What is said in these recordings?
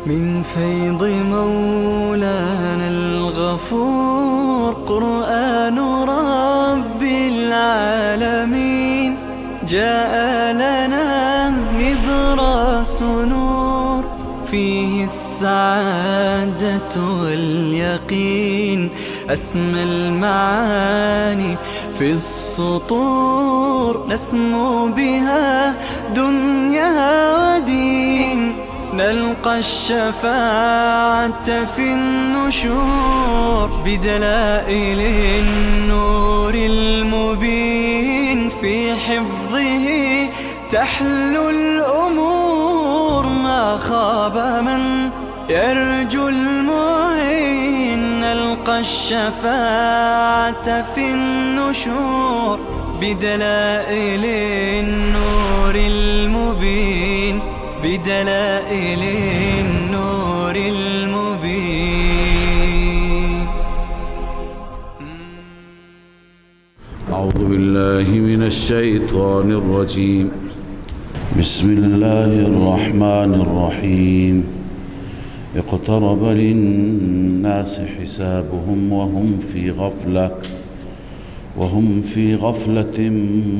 من فيض مولانا الغفور قرآن رب العالمين جاء لنا نبراس نور فيه السعادة واليقين أسمى المعاني في السطور نسمو بها دنيا ودين نلقى الشفاعة في النشور بدلائل النور المبين في حفظه تحلو الأمور ما خاب من يرجو المعين نلقى الشفاعة في النشور بدلائل النور المبين بدلائل النور المبين. أعوذ بالله من الشيطان الرجيم. بسم الله الرحمن الرحيم. اقترب للناس حسابهم وهم في غفلة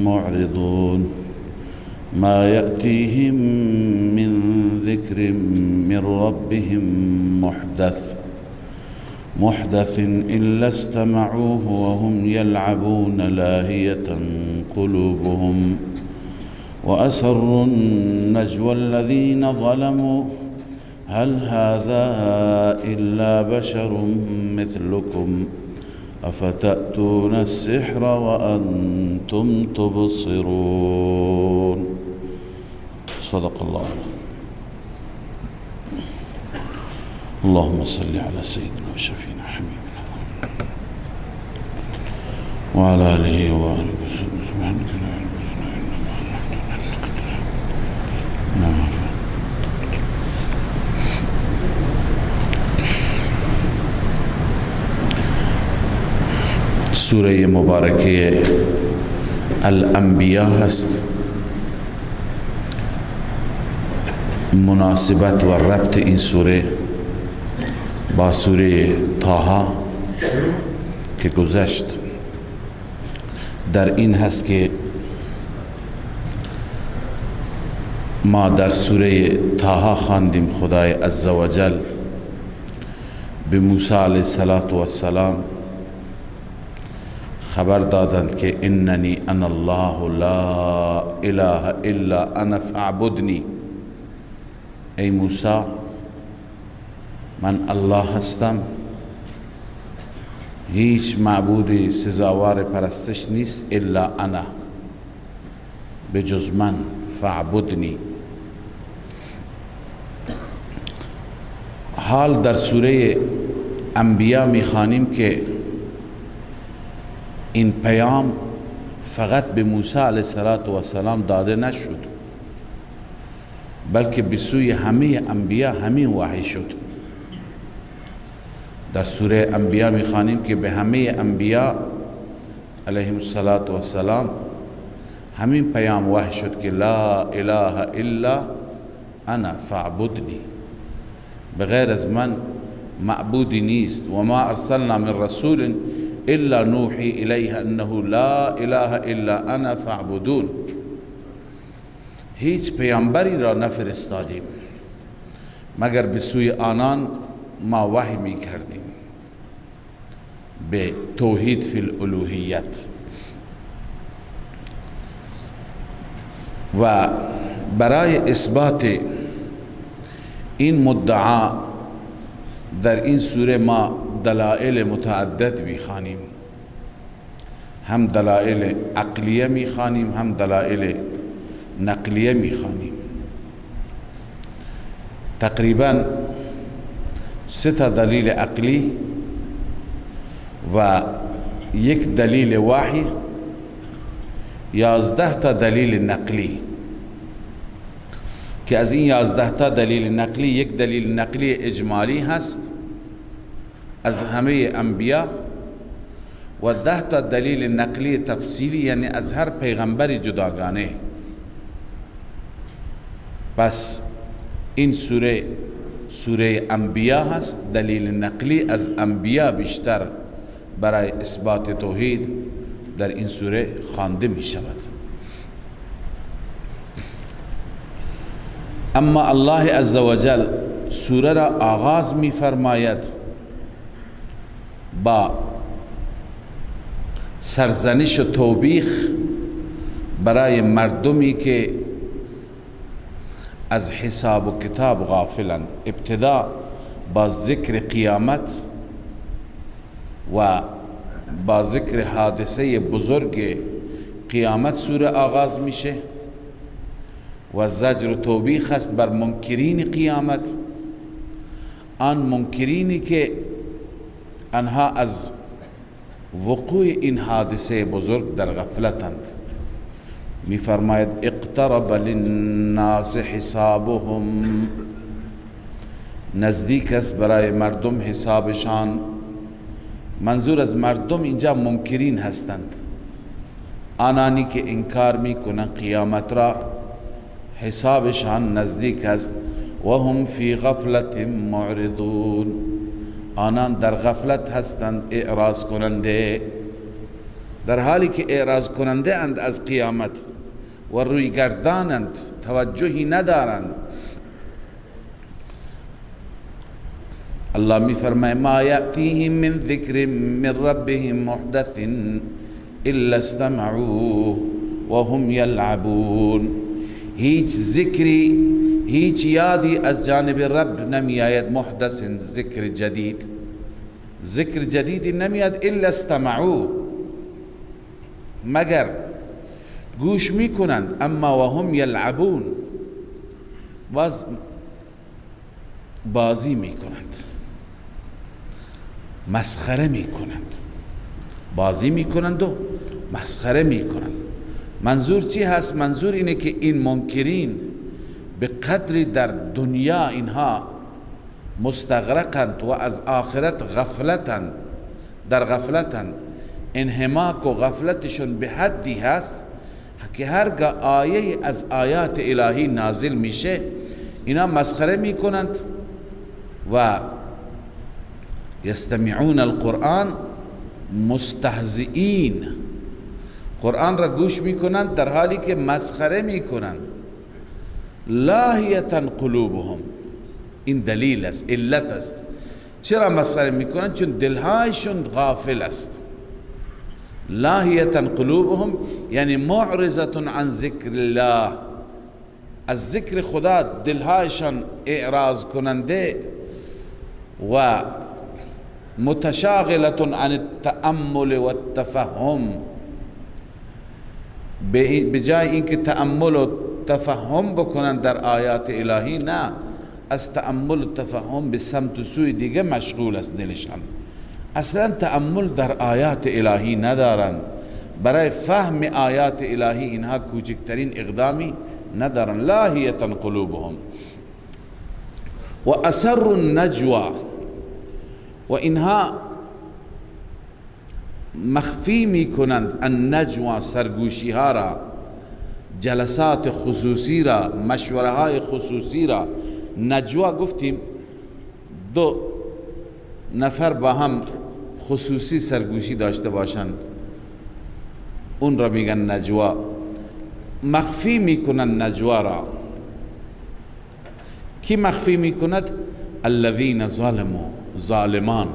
معرضون ما يأتيهم من ذكر من ربهم محدث إلا استمعوه وهم يلعبون لاهية قلوبهم وأسروا النجوى الذين ظلموا هل هذا إلا بشر مثلكم أفتأتون السحر وأنتم تبصرون. صدق الله. اللهم صل على سيدنا وشفينا حبيبنا وعلى آله وآله وسلم. سبحانك لا علم لنا إلا ما علمتنا إنك أنت العليم. سوره مبارکه الانبیا هست. مناسبت و ربط این سوره با سوره طه که گذشت در این هست که ما در سوره طه خواندیم خدای عزوجل به موسی علیه السلام خبر دادند که اننی انا الله لا اله الا انا فاعبدنی. ای موسی من الله هستم، هیچ معبود سزاوار پرستش نیست الا انا به جز من، فاعبدنی. حال در سوره انبیا میخوانیم که این پیام فقط به موسی علیه السلام داده نشد، بلکه به سوی همه انبیا همین وحی شد. در سوره انبیا میخوانیم که به همه انبیا علیهم السلام همین پیام وحی شد که لا اله الا انا فاعبدنی، بغیر از من معبودی نیست. و ما ارسلنا من رسول الا نوحی الیه انه لا اله الا انا فاعبدون. هیچ پیامبری را نفرستادیم مگر به سوی آنان ما وحی می کردیم به توحید فی الالوهیت. و برای اثبات این مدعا در این سوره ما دلائل متعدد میخوانیم، هم دلائل عقلیه میخوانیم هم دلائل نقلیه میخوانیم. تقریبا 3 دلیل عقلی و 1 دلیل وحی، 11 دلیل نقلی که از این 11 دلیل نقلی 1 دلیل نقلی اجمالی هست از همه انبیا و 10 دلیل نقلی تفصیلی، یعنی از هر پیغمبری جداگانه. پس این سوره سوره انبیا هست، دلیل نقلی از انبیا بیشتر برای اثبات توحید در این سوره خوانده می شود. اما الله عزوجل سوره را آغاز می فرماید با سرزنش و توبیخ برای مردمی که از حساب و کتاب غافلند. ابتدا با ذکر قیامت و با ذکر حادثه بزرگ قیامت سوره آغاز میشه و زجر و توبیخ است بر منکرین قیامت، آن منکرینی که آنها از وقوع این حادثه بزرگ در غفلتند. می فرماید اقترب للناس حسابهم، نزدیک است برای مردم حسابشان. منظور از مردم اینجا منکرین هستند، آنانی که انکار می کنند قیامت را، حسابشان نزدیک است. و هم فی غفلت معرضون، آنان در غفلت هستند، اعراض کننده، در حالی که اعراض کننده اند از قیامت و روی گردانند، توجهی ندارند. الله می فرماید ما یأتیهم من ذکر من ربهم محدث الا استمعوه وهم یلعبون. هیچ ذکری، هیچ یادی از جانب رب نمی آید، محدث ذکر جدید، ذکر جدیدی نمی آید، الا استمعوه، مگر گوش می کنند. اما وهم یلعبون، بازی می کنند، مسخره می کنند، بازی می کنند و مسخره می کنند. منظور چی هست؟ منظور اینه که این منکرین به قدری در دنیا اینها مستغرقند و از آخرت غفلتند، در غفلتند، انحماک و غفلتشون به حدی هست که هرگاه آیه از آیات الهی نازل میشه اینا مسخره میکنند و یستمعون القرآن مستهزئین، قرآن را گوش میکنند در حالی که مسخره میکنند. لاهیتا قلوبهم، این دلیل است، علت است. چرا مسخره میکنند؟ چون دلهایشون غافل است. لاهیتا قلوبهم یعنی معرضة عن ذکر الله، از ذکر خدا دلهایشان اعراض کننده و متشاغلة عن التأمل و التفهم، به جای اینکه تأمل و تفهم بکنند در آیات الهی، نه، از تأمل و تفهم به سمت و سوی دیگه مشغول است دلشان. اصلا تأمل در آیات الهی ندارند، برای فهم آیات الهی اینها کوچکترین اقدامی ندارند. لاهیتا قلوبهم و اسر النجوا، و اینها مخفی می کنند النجوا، سرگوشی ها را، جلسات خصوصی را، مشوره های خصوصی را. نجوا گفتیم دو نفر با هم خصوصی سرگوشی داشته باشند، اون را میگن نجوا. مخفی میکنند نجوا را. کی مخفی میکند؟ الذین ظلموا، ظالمان.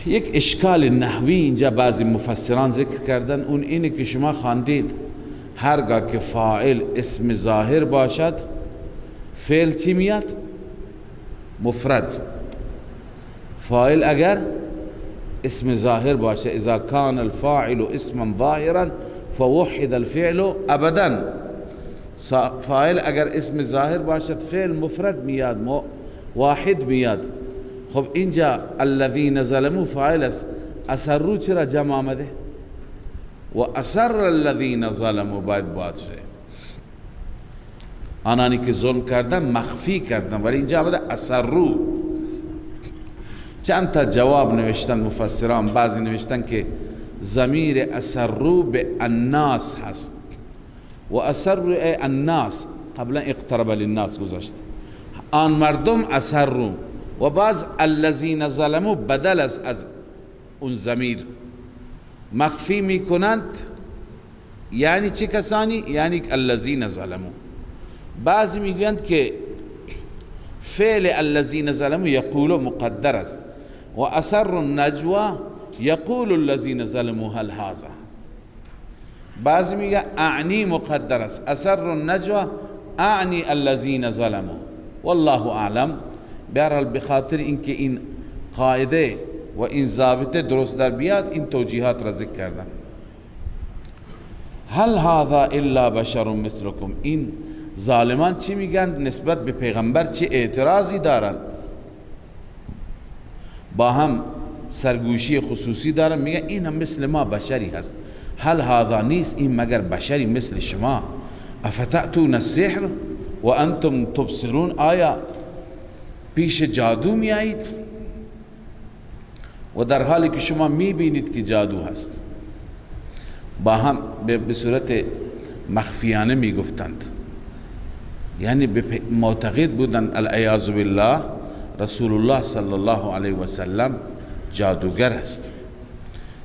یک اشکال نحوی اینجا بعضی مفسران ذکر کردن، اون اینه که شما خواندید هرگاه که فاعل اسم ظاهر باشد فعل چی میاد؟ مفرد. فاعل اگر اسم ظاهر باشه، اذا کان الفاعل اسما ظاهرا فوحد الفعل ابدا. فاعل اگر اسم ظاهر باشد فعل مفرد میاد، واحد میاد. خب اینجا الذین ظلموا فاعل است، اسروا چرا جمع آمده؟ و اسر الذین ظلموا باید باشه، آنانی که ظلم کردن مخفی کردن، ولی اینجا آمده اسروا. چند تا جواب نوشتن مفسران، بعضی نوشتن که ضمیر اسروا به الناس هست و اسروا الناس قبلا اقترب للناس گذاشت. آن مردم اسروا و باز الذین ظلموا بدل است از اون ضمیر، مخفی میکنند. یعنی چه کسانی؟ یعنی الذین ظلموا. بعضی میگویند که فعل الذین ظلموا یقول مقدر است و اسر النجوا یقول الذین ظلموا هل هذا. بعضی میگه اعنی مقدر است، اسر النجوا اعنی الذین ظلموا، والله اعلم. بهرحال بخاطر اینکه این قاعده و این ضابطه درست در بیاد این توجیهات را ذکر کردن. هل هذا الا بشر مثلكم. این ظالمان چی میگن نسبت به پیغمبر؟ چه اعتراضی دارن؟ با هم سرگوشی خصوصی دارن، میگن این هم مثل ما بشری هست. هل هذا نیست این مگر بشری مثل شما؟ افتأتون السحر و انتم تبصرون. آیا پیش جادو می آیید و در حالی که شما می بینید که جادو هست؟ با هم به صورت مخفیانه می گفتند، یعنی معتقد بودند العیاذ بالله رسول الله صلی الله علیه و سلم جادوگر است.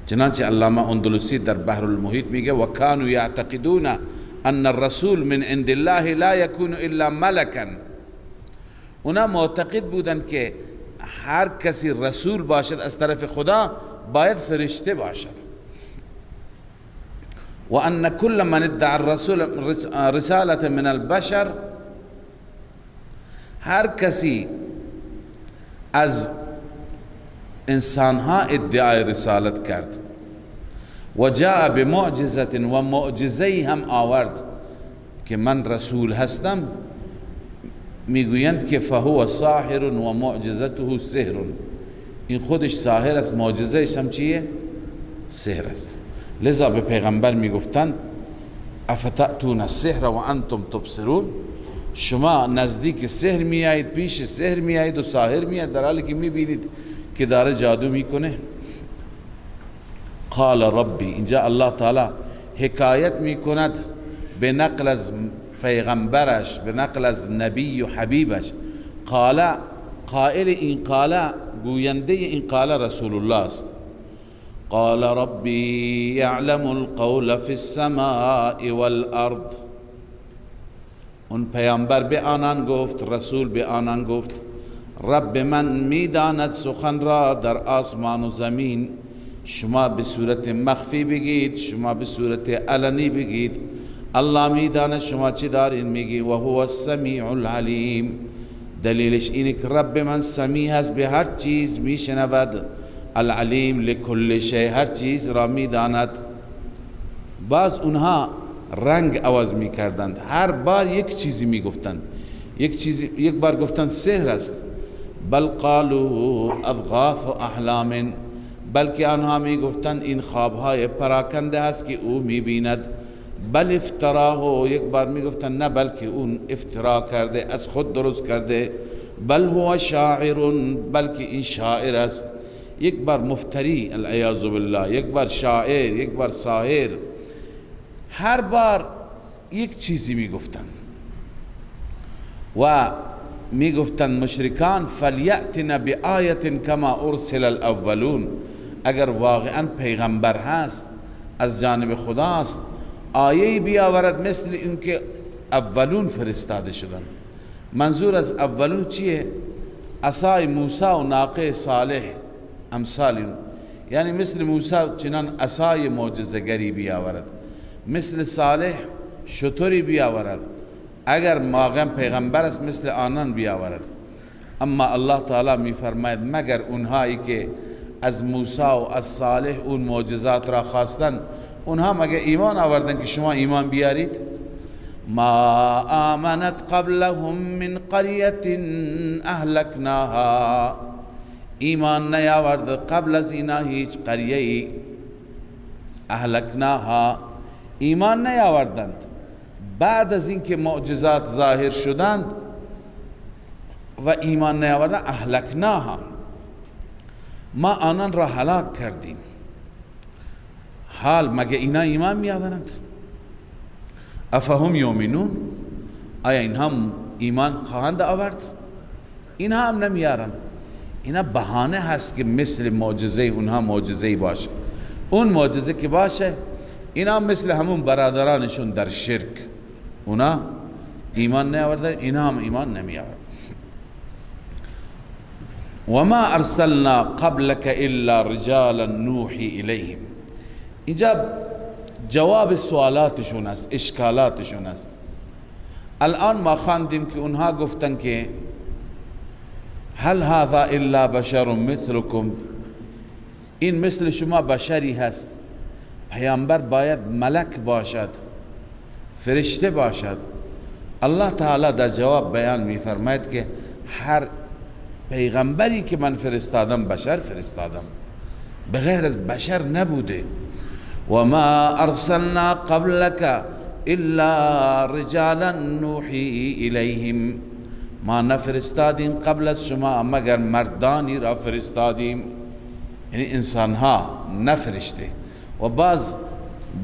چنانچه علامه اندلسی در بحر المحیط میگه و کانوا یعتقدون ان الرسول من عند الله لا یکون الا ملکا. اونا معتقد بودند که هر کسی رسول باشد از طرف خدا باید فرشته باشد، و ان كل من ادعى الرسول رسالة من البشر، هر کسی از انسانها ادعای رسالت کرد و جاء بمعجزة و معجزه هم آورد که من رسول هستم، میگویند که فهو ساحر و معجزته سحر. این خودش ساحر است، معجزهش هم چیه؟ سحر است. لذا به پیغمبر میگفتند افتأتون السحر و انتم تبصرون. شما نزدیک سحر میایید، پیش سحر میایید و ساحر میاد در حالی که میبینید که داره جادو میکنه. قال ربی، اینجا الله تعالی حکایت میکند به نقل از پیغمبرش، به نقل از نبی و حبیبش. قائل این قال، گوینده این قال رسول الله است. قال ربی یعلم القول فی السماء والارض. اون پیامبر به آنان گفت، رسول به آنان گفت رب من میداند سخن را در آسمان و زمین. شما به صورت مخفی بگید، شما به صورت علنی بگید، الله میداند شما چی دارین میگی. و هو السمیع العلیم. دلیلش اینه که رب من سمیع هست، به هر چیز میشنود. العلیم لکل شیء، هر چیز را میداند. باز اونها رنگ عوض میکردند، هر بار یک چیزی میگفتند. یک بار گفتند سحر است، بل قالوا اضغاث احلام، بلکه آنها میگفتند این خوابهای پراکنده است که او میبیند. بل افتراه، یک بار میگفتند نه بلکه اون افترا کرده، از خود درست کرده. بل هو شاعر، بلکه این شاعر است. یک بار مفتری العیاذ بالله، یک بار شاعر، یک بار ساحر، هر بار یک چیزی میگفتند. و میگفتند مشرکان فلیأتنا بآیة کما ارسل الاولون. اگر واقعا پیغمبر هست از جانب خداست، آیه بیاورد مثل اینکه اولون فرستاده شدن. منظور از اولون چیه؟ عصای موسی و ناقه صالح امثال، یعنی مثل موسی چنان عصای معجزه‌گری بیاورد، مثل صالح شتری بیاورد. اگر واقعا پیغمبر است مثل آنان بیاورد. اما الله تعالی می فرماید مگر اونهایی که از موسی و از صالح اون معجزات را خواستن، اونها مگر ایمان آوردن که شما ایمان بیارید؟ ما آمنت قبلهم من قریة اهلکناها. ایمان نیاورد قبل از اینا هیچ قریه. اهلکناها، ایمان نیاوردند بعد از اینکه معجزات ظاهر شدند و ایمان نیاوردند. اهلکناها، ما آنان را هلاک کردیم. حال مگه اینا ایمان میآورند؟ افهم یؤمنون، آیا اینها ایمان خواهند آورد؟ اینها هم نمیارن. اینا بهانه هست که مثل معجزه اونها معجزه باشه. اون معجزه که باشه اینا مثل همون برادرانشون در شرک، اونا ایمان نیاوردن، اینا هم ایمان نمیآورد. وما ارسلنا قبلك الا رجالا نوحی الیهم. اینجا جواب سوالاتشون است، اشکالاتشون است. الان ما خواندیم که اونها گفتن که هل هذا الا بشر مثلكم، این مثل شما بشری هست، پیامبر باید ملک باشد، فرشته باشد. الله تعالی در جواب بیان می فرماید که هر پیغمبری که من فرستادم بشر فرستادم، بغیر از بشر نبوده. و ما ارسلنا قبلك الا رجالا نوحی الیهم، ما نفرستادیم قبل از شما مگر مردانی را فرستادیم، یعنی انسان ها نفرشته. و بعض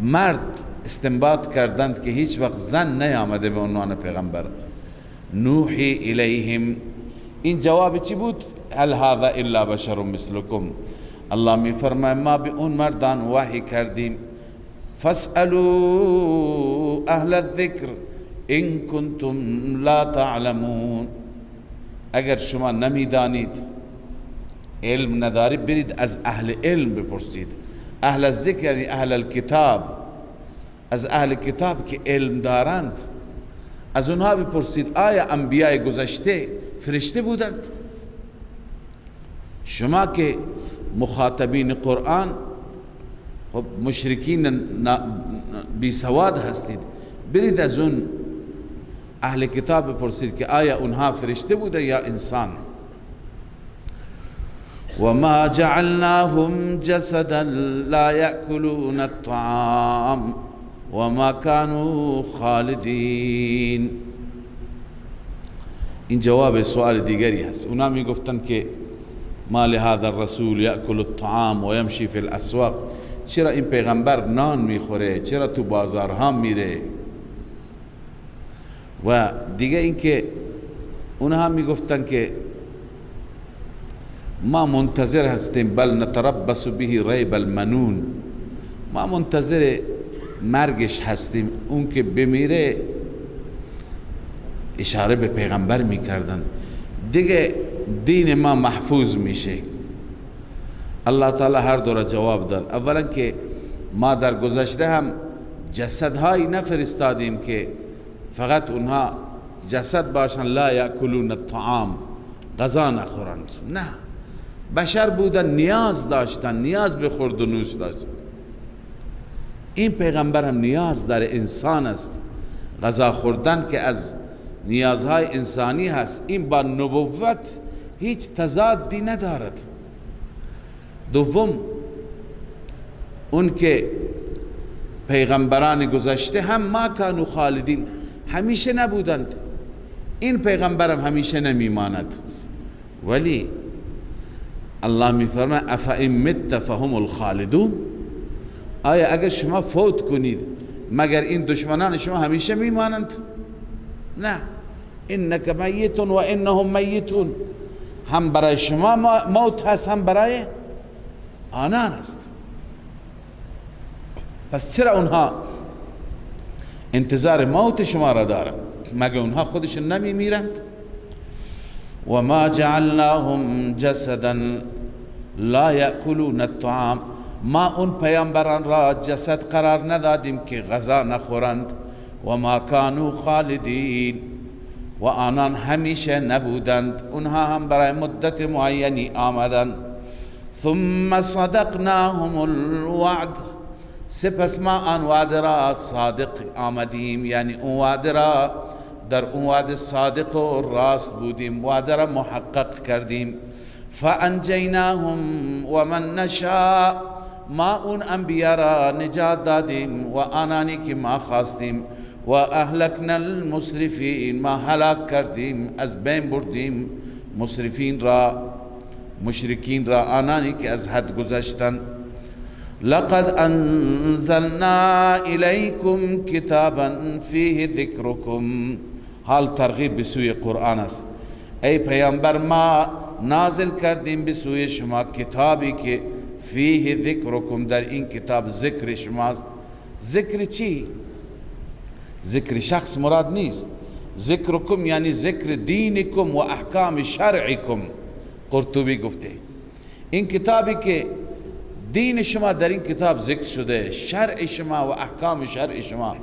مرد استنباط کردند که هیچ وقت زن نیامده به عنوان پیغمبر. نوحی الیهم، این جواب چی بود؟ هل هذا الا بشر مثلكم. الله می فرماید ما به اون مردان وحی کردیم. فاسألوا اهل الذکر ان کنتم لا تعلمون، اگر شما نمیدانید، علم ندارید، برید از اهل علم بپرسید. اهل الذکر یعنی اهل الکتاب، از اهل کتاب که علم دارند از اونها بپرسید آیا انبیاء گذشته فرشته بودند؟ شما که مخاطبین قرآن خب مشرکین بی سواد هستید، برید از اون اهل کتاب بپرسید که آیا اونها فرشته بوده یا انسان. وما جعلناهم جسدا لا يأكلون الطعام وما كانوا خالدين. این جواب سوال دیگری هست. اونا می گفتن که ما لهذا الرسول يأكل الطعام و يمشي في الاسواق، چرا این پیغمبر نان میخوره، چرا تو بازارها میره؟ و دیگه این که اونها می گفتن که ما منتظر هستیم، بل نتربص به ریب المنون، ما منتظر مرگش هستیم، اون که بمیره. اشاره به پیغمبر میکردن دیگه دین ما محفوظ میشه. الله تعالی هر دو را جواب داد. اولا که ما در گذشته هم جسدهایی نفرستادیم که فقط اونها جسد باشن، لا یاکلون الطعام، غذا نخورند، نه، بشر بودن، نیاز داشتن، نیاز به خورد و نوش داشتن. این پیغمبر هم نیاز داره، انسان است، غذا خوردن که از نیازهای انسانی هست. این با نبوت هیچ تضادی ندارد. دوم اون که پیغمبران گذشته هم ما کانوا خالدین، همیشه نبودند. این پیغمبرم همیشه نمیماند. ولی الله میفرماید افئن مت فهم الخالدون، آیا اگر شما فوت کنید مگر این دشمنان شما همیشه میمانند؟ نه، انک میت و انهم میتون، هم برای شما موت هست هم برای آنان است. پس چرا اونها انتظار موت شما را دارند؟ مگر اونها خودشون نمی میرند؟ و ما جعلناهم جسدا لا یأکلون الطعام، ما اون پیامبران را جسد قرار ندادیم که غذا نخورند. و ما کانوا خالدین، و آنان همیشه نبودند، اونها هم برای مدت معینی آمدند. ثم صدقناهم الوعد، سپس ما آن وعده را صادق آمدیم، یعنی اون وعده را در اون وعده صادق و راست بودیم، وعده را محقق کردیم. فانجیناهم و من نشاء، ما اون انبیاء را نجات دادیم و آنانی که ما خواستیم. و اهلکنا المسرفین، ما هلاک کردیم، از بین بردیم مسرفین را، مشرکین را، آنانی که از حد گذشتند. لقد انزلنا الیکم کتابا فیه ذکرکم، حال ترغیب به سوی قرآن است. ای پیامبر ما نازل کردیم به سوی شما کتابی که فیه ذکرکم، در این کتاب ذکر شماست. ذکر چی؟ ذکر شخص مراد نیست. ذکرکم یعنی ذکر دینکم و احکام شرعکم. قرطبی گفته این کتابی که دین شما در این کتاب ذکر شده، شرع شما و احکام شرع شما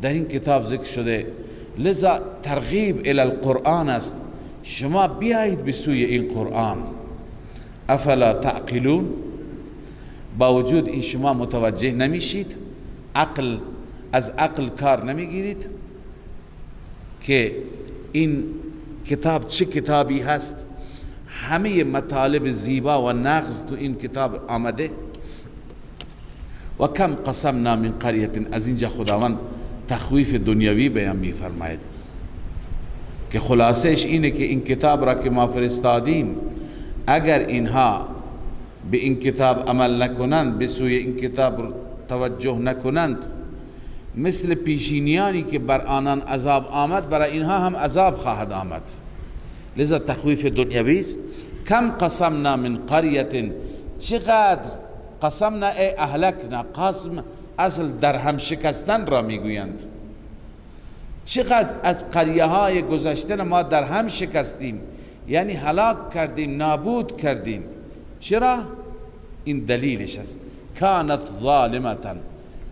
در این کتاب ذکر شده، لذا ترغیب الی القرآن است. شما بیایید به سوی این قرآن. افلا تعقلون، با وجود این شما متوجه نمیشید؟ عقل از عقل کار نمیگیرید که این کتاب چه کتابی هست؟ همه مطالب زیبا و نغز تو این کتاب آمده. و کم قسمنا من قریة، از اینجا خداوند تخویف دنیوی بیان می فرماید که خلاصش اینه که این کتاب را که ما فرستادیم، اگر اینها به این کتاب عمل نکنند، به سوی این کتاب توجه نکنند، مثل پیشینیانی که بر آنان عذاب آمد، برای اینها هم عذاب خواهد آمد. لذا تخویف دنیوی است. کم قسمنا من قریة، چقدر قسمنا ای اهلکنا، قسم اصل در هم شکستن را میگویند. چقدر از قریه های گذشته ما در هم شکستیم، یعنی هلاک کردیم، نابود کردیم. چرا؟ این دلیلش است. کانت ظالمتن،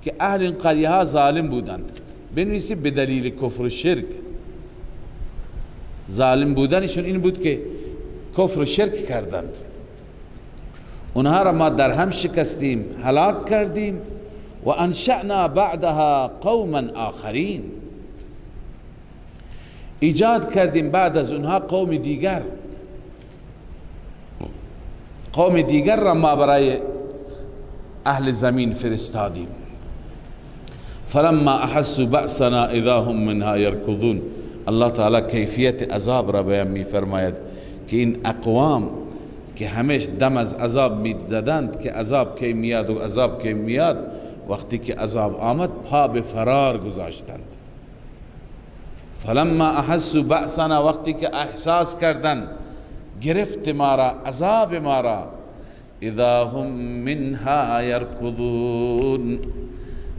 که اهل این قریه ها ظالم بودند. بنویسی به دلیل کفر و شرک. ظالم بودنشون این بود که کفر و شرک کردند. اونها را ما در هم شکستیم، هلاک کردیم. و انشأنا بعدها قوما آخرین، ایجاد کردیم بعد از اونها قوم دیگر. قوم دیگر را ما برای اهل زمین فرستادیم. فلما احسوا بأسنا اذا هم منها يركضون. الله تعالی کیفیت عذاب را بیان می فرماید که این اقوام که همیشه دم از عذاب می زدند که عذاب کی میاد و عذاب کی میاد، وقتی که عذاب آمد پا به فرار گذاشتند. فلما احسوا بأسنا، وقتی که احساس کردند گرفت ما را، عذاب ما را، اذا هم منها يركضون،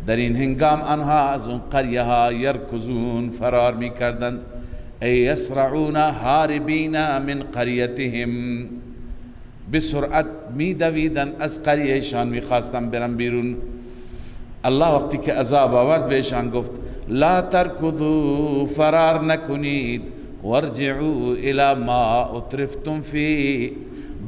در این هنگام آنها از اون قریه ها یرکضون، فرار می کردند. ای یسرعون هاربین من قریتهم، به سرعت می دویدند از قریهشان، می خواستند برن بیرون. الله وقتی که عذاب آورد بهشان گفت لا ترکضوا، فرار نکنید، وارجعوا الی ما اترفتم فی،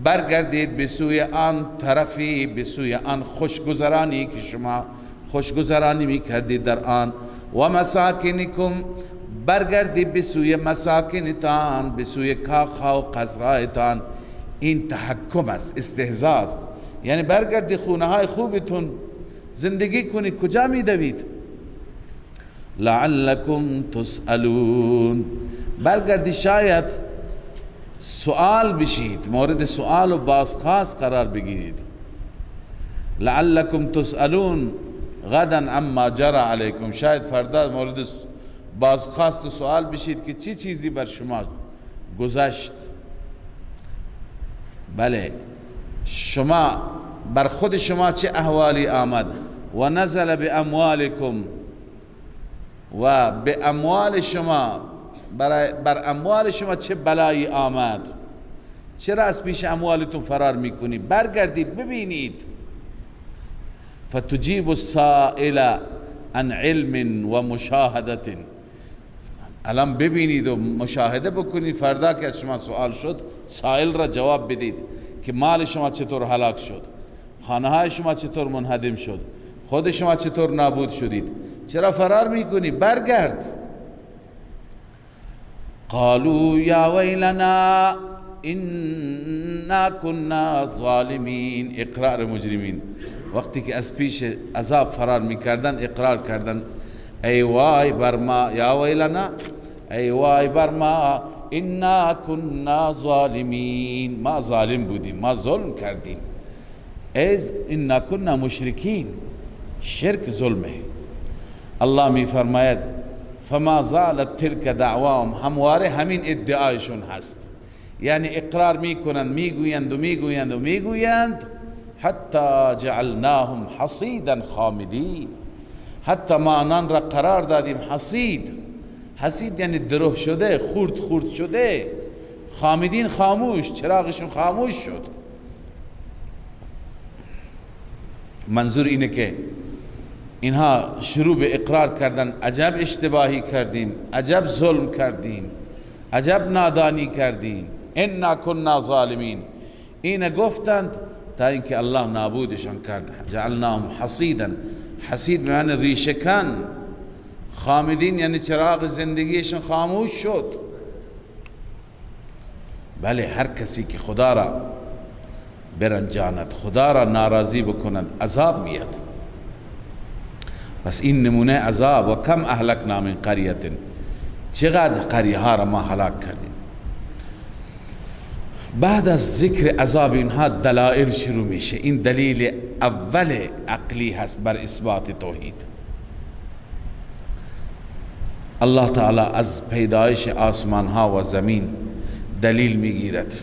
برگردید به سوی آن طرفی، به سوی آن خوشگذرانی که شما خوشگذرانی می کردید در آن. و مساکنکم، برگردید به سوی مساکنتان، به سوی کاخها و قصرهایتان. این تحکم است، استهزاء است. یعنی برگردید خونه های خوبتون زندگی کنید. کجا می دوید؟ لعلکم تسألون، برگردید شاید سوال بشید، مورد سوال و بازخواست قرار بگیرید. لعلکم تسألون غدا عما جرى علیکم، شاید فردا مورد بازخواست و سوال بشید که چی چیزی بر شما گذشت. بله، شما بر خود شما چه احوالی آمد. و نزل باموالکم، و به اموال شما، بر اموال شما چه بلایی آمد. چرا از پیش اموالتون فرار میکنی؟ برگردید ببینید. فتجیب السائل عن علم و مشاهدت، الان ببینید و مشاهده بکنید، فردا که از شما سوال شد سائل را جواب بدید که مال شما چطور هلاک شد، خانه های شما چطور منهدم شد، خود شما چطور نابود شدید. چرا فرار میکنی؟ برگرد. قالوا یا ویلنا انا كنا ظالمین، اقرار مجرمین. وقتی که از پیش عذاب فرار میکردن اقرار کردن ای وای بر ما، یا ویلنا، ای وای بر ما، انا كنا ظالمین، ما ظالم بودیم، ما ظلم کردیم. انا كنا مشرکین، شرک ظلمه. الله می فرماید فما زالت تلك دعواهم، همواره همین ادعایشون هست، یعنی اقرار میکنند، میگویند و میگویند و میگویند حتی جعلناهم حصیدا خامدین، حتی ما آنان را قرار دادیم حصید. حصید یعنی دروح شده، خورد خورد شده. خامدین خاموش، چراغشون خاموش شد. منظور اینه که اینها شروع به اقرار کردن عجب اشتباهی کردیم، عجب ظلم کردیم، عجب نادانی کردیم، انا كنا ظالمین. این گفتند تا اینکه الله نابودشان کرد. جعلناهم حصیدا، حصید معنی ریشکن، خامدین یعنی چراغ زندگیشون خاموش شد. بله، هر کسی که خدا را برنجاند، خدا را ناراضی بکند، عذاب میاد. پس این نمونه عذاب. و کم اهلکنا من قریة، چقدر قریه ها را ما هلاک کردیم. بعد از ذکر عذاب اینها دلائل شروع میشه. این دلیل اول عقلی هست بر اثبات توحید. الله تعالی از پیدایش آسمان ها و زمین دلیل میگیرد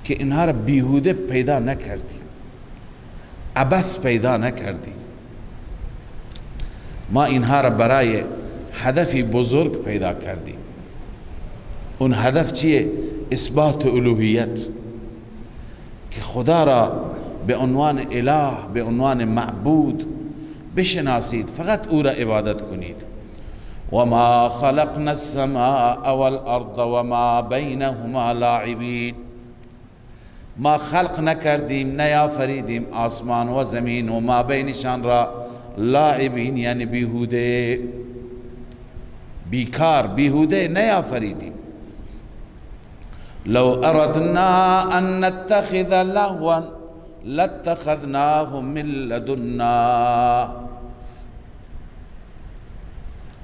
که اینها را بیهوده پیدا نکردیم، عبث پیدا نکردیم. ما اینها را برای هدفی بزرگ پیدا کردیم. اون هدف چیه؟ اثبات الوهیت، که خدا را به عنوان اله، به عنوان معبود بشناسید، فقط او را عبادت کنید. وما خلقنا السماء والارض وما بینهما لاعبین. ما خلق نکردیم، نیافریدیم آسمان و زمین و ما بینشان را لاعبین یعنی بیهوده، بیکار، بیهوده نیافریدیم. لو اردنا ان نتخذ لهوا لاتخذناه من لدنا.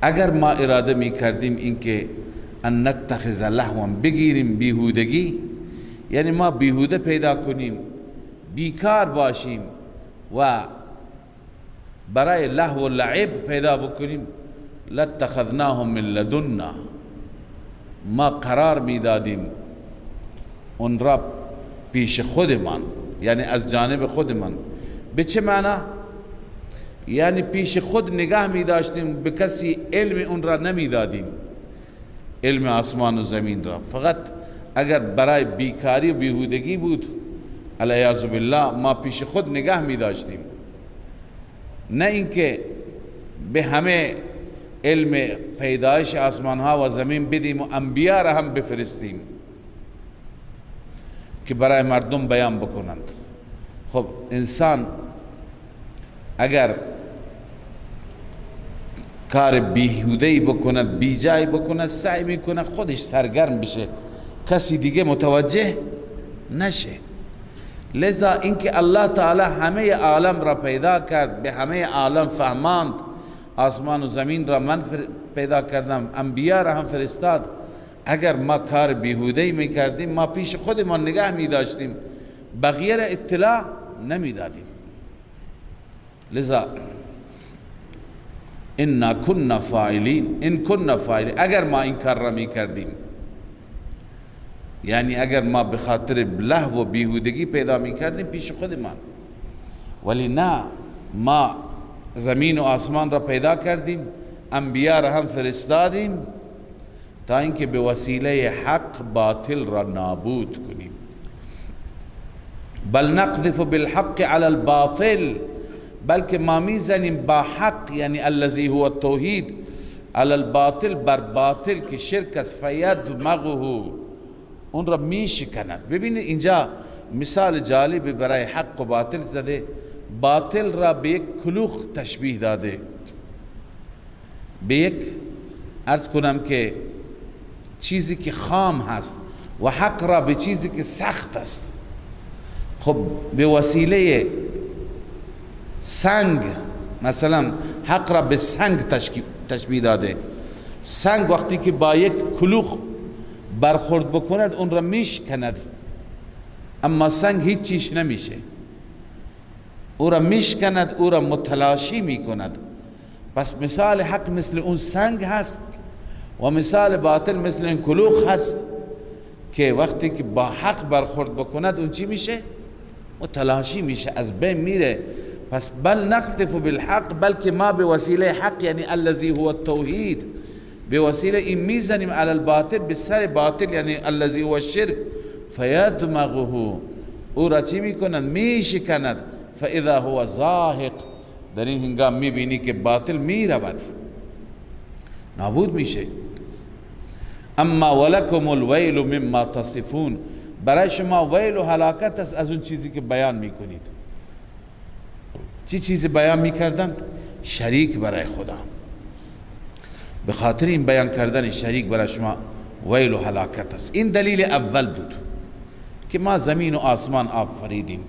اگر ما اراده می کردیم اینکه ان نتخذ لهوا بگیریم بیهودگی، یعنی ما بیهوده پیدا کنیم، بیکار باشیم و برای لهو و لعب پیدا بکنیم، لاتخذناهم من لدنا، ما قرار می دادیم اون را پیش خودمان، یعنی از جانب خودمان. به چه معنی؟ یعنی پیش خود نگاه می داشتیم، به کسی علم اون را نمی دادیم، علم آسمان و زمین را. فقط اگر برای بیکاری و بیهودگی بود، علیاذ بالله، ما پیش خود نگاه می داشتیم، نه اینکه به همه علم پیدایش آسمان ها و زمین بدیم و انبیا را هم بفرستیم که برای مردم بیان بکنند. خب انسان اگر کار بیهوده‌ای بکند، بیجای بکند، سعی میکنه خودش سرگرم بشه، کسی دیگه متوجه نشه. لذا اینکه الله تعالی همه عالم را پیدا کرد، به همه عالم فهماند، آسمان و زمین را من پیدا کردم، انبیا را هم فرستاد. اگر ما کار بیهوده‌ای میکردیم، ما پیش خودمان نگاه میداشتیم، بقیه را اطلاع نمیدادیم. لذا انا كنا فاعلین، ان كنا فاعلین، اگر ما این کار را میکردیم، یعنی اگر ما به خاطر لهو و بیهودگی پیدا میکردیم پیش خودمان، ولی نه، ما زمین و آسمان را پیدا کردیم، انبیا را هم فرستادیم تا اینکه به وسیله حق باطل را نابود کنیم. بل نقذف بالحق على الباطل، بلکه ما میزنیم با حق، یعنی الذی هو التوحید، علی الباطل، بر باطل که شرک است، فیدمغه، اون را میشکند. ببینید اینجا مثال جالبی برای حق و باطل زده. باطل را به یک کلوخ تشبیه داده، به یک، عرض کنم که چیزی که خام هست، و حق را به چیزی که سخت است. خب به وسیله سنگ، مثلا حق را به سنگ تشبیه داده. سنگ وقتی که با یک کلوخ برخورد بکند اون را میشکند، اما سنگ هیچ چیز نمیشه، او را میشکند، او را متلاشی میکند. پس مثال حق مثل اون سنگ هست و مثال باطل مثل این کلوخ هست که وقتی که با حق برخورد بکند اون چی میشه؟ متلاشی میشه، از بین میره. پس بل نقذف بالحق، بلکه ما به وسیله حق یعنی الذی هو التوحید به وسیله این میزنیم علی الباطل، به سر باطل یعنی الذی هو الشرک، فیدمغه، او را چی میکند؟ میشکند. فاذا هو زاهق، در این هنگام میبینی که باطل میرود، نابود میشه. اما ولکم الویل مما تصفون، برای شما ویل و هلاکت است از اون چیزی که بیان میکنید. چی چیزی بیان میکردند؟ شریک برای خدا. به خاطر این بیان کردن شریک برای شما ویل و هلاکت است. این دلیل اول بود که ما زمین و آسمان آفریدیم،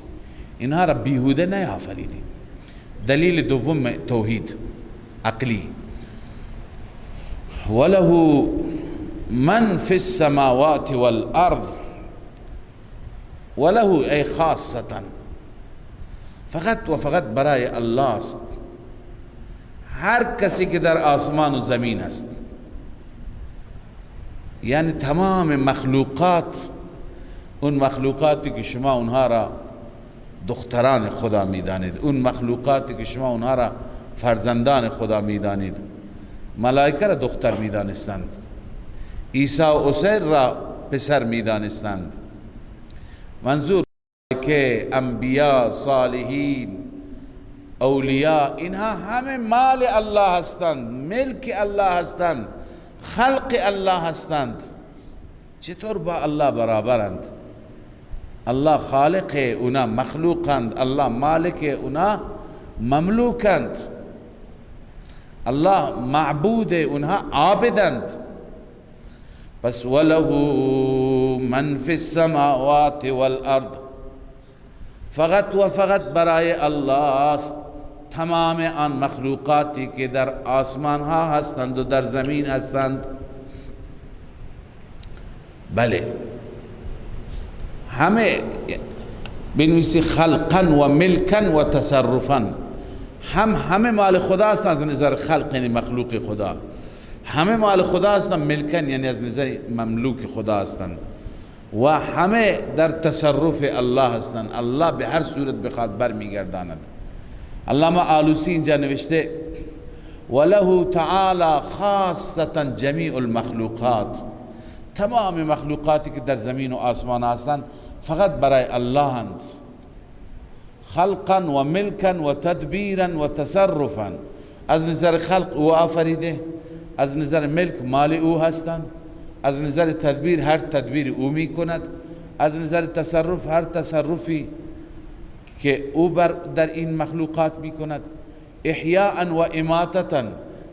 اینها را بیهوده نیافریدیم. دلیل دوم توحید عقلی. وله من فی السماوات والارض، وله ای خاصتا، فقط و فقط برای الله است. هر کسی که در آسمان و زمین است، یعنی تمام مخلوقات، اون مخلوقاتی که شما اونها را دختران خدا میدانید، اون مخلوقاتی که شما اونها را فرزندان خدا میدانید، ملائکه را دختر میدانستند، عیسی و عزیر را پسر میدانستند. منظور که انبیا، صالحین، اولیاء، اینها همه مال الله هستند، ملک الله هستند، خلق الله هستند. چطور با الله برابرند؟ الله خالق اونا مخلوقند، الله مالک اونا مملوکند، الله معبود اونها عابدند. پس وله من فی السماوات والارض، فقط و فقط برای الله است تمام آن مخلوقاتی که در آسمان ها هستند و در زمین هستند. بله، همه بنویسی خلقا و ملکا و تصرفا، همه مال خدا است از نظر خلق یعنی مخلوق خدا، همه مال خدا هستند، ملکن یعنی از نظر مملوک خدا هستند، و همه در تصرف الله هستند. الله به هر صورت بخواد بر میگرداند. علامه آلوسی اینجا نوشته وله تعالی خاصتا جمیع المخلوقات، تمام مخلوقاتی که در زمین و آسمان هستند فقط برای الله هستند، خلقا و ملکا و تدبیرا و تصرفا. از نظر خلق او آفریده، از نظر ملک مال او هستند، از نظر تدبیر هر تدبیر او می کند، از نظر تصرف هر تصرفی که او در این مخلوقات می کند، احیاء و اماتتا،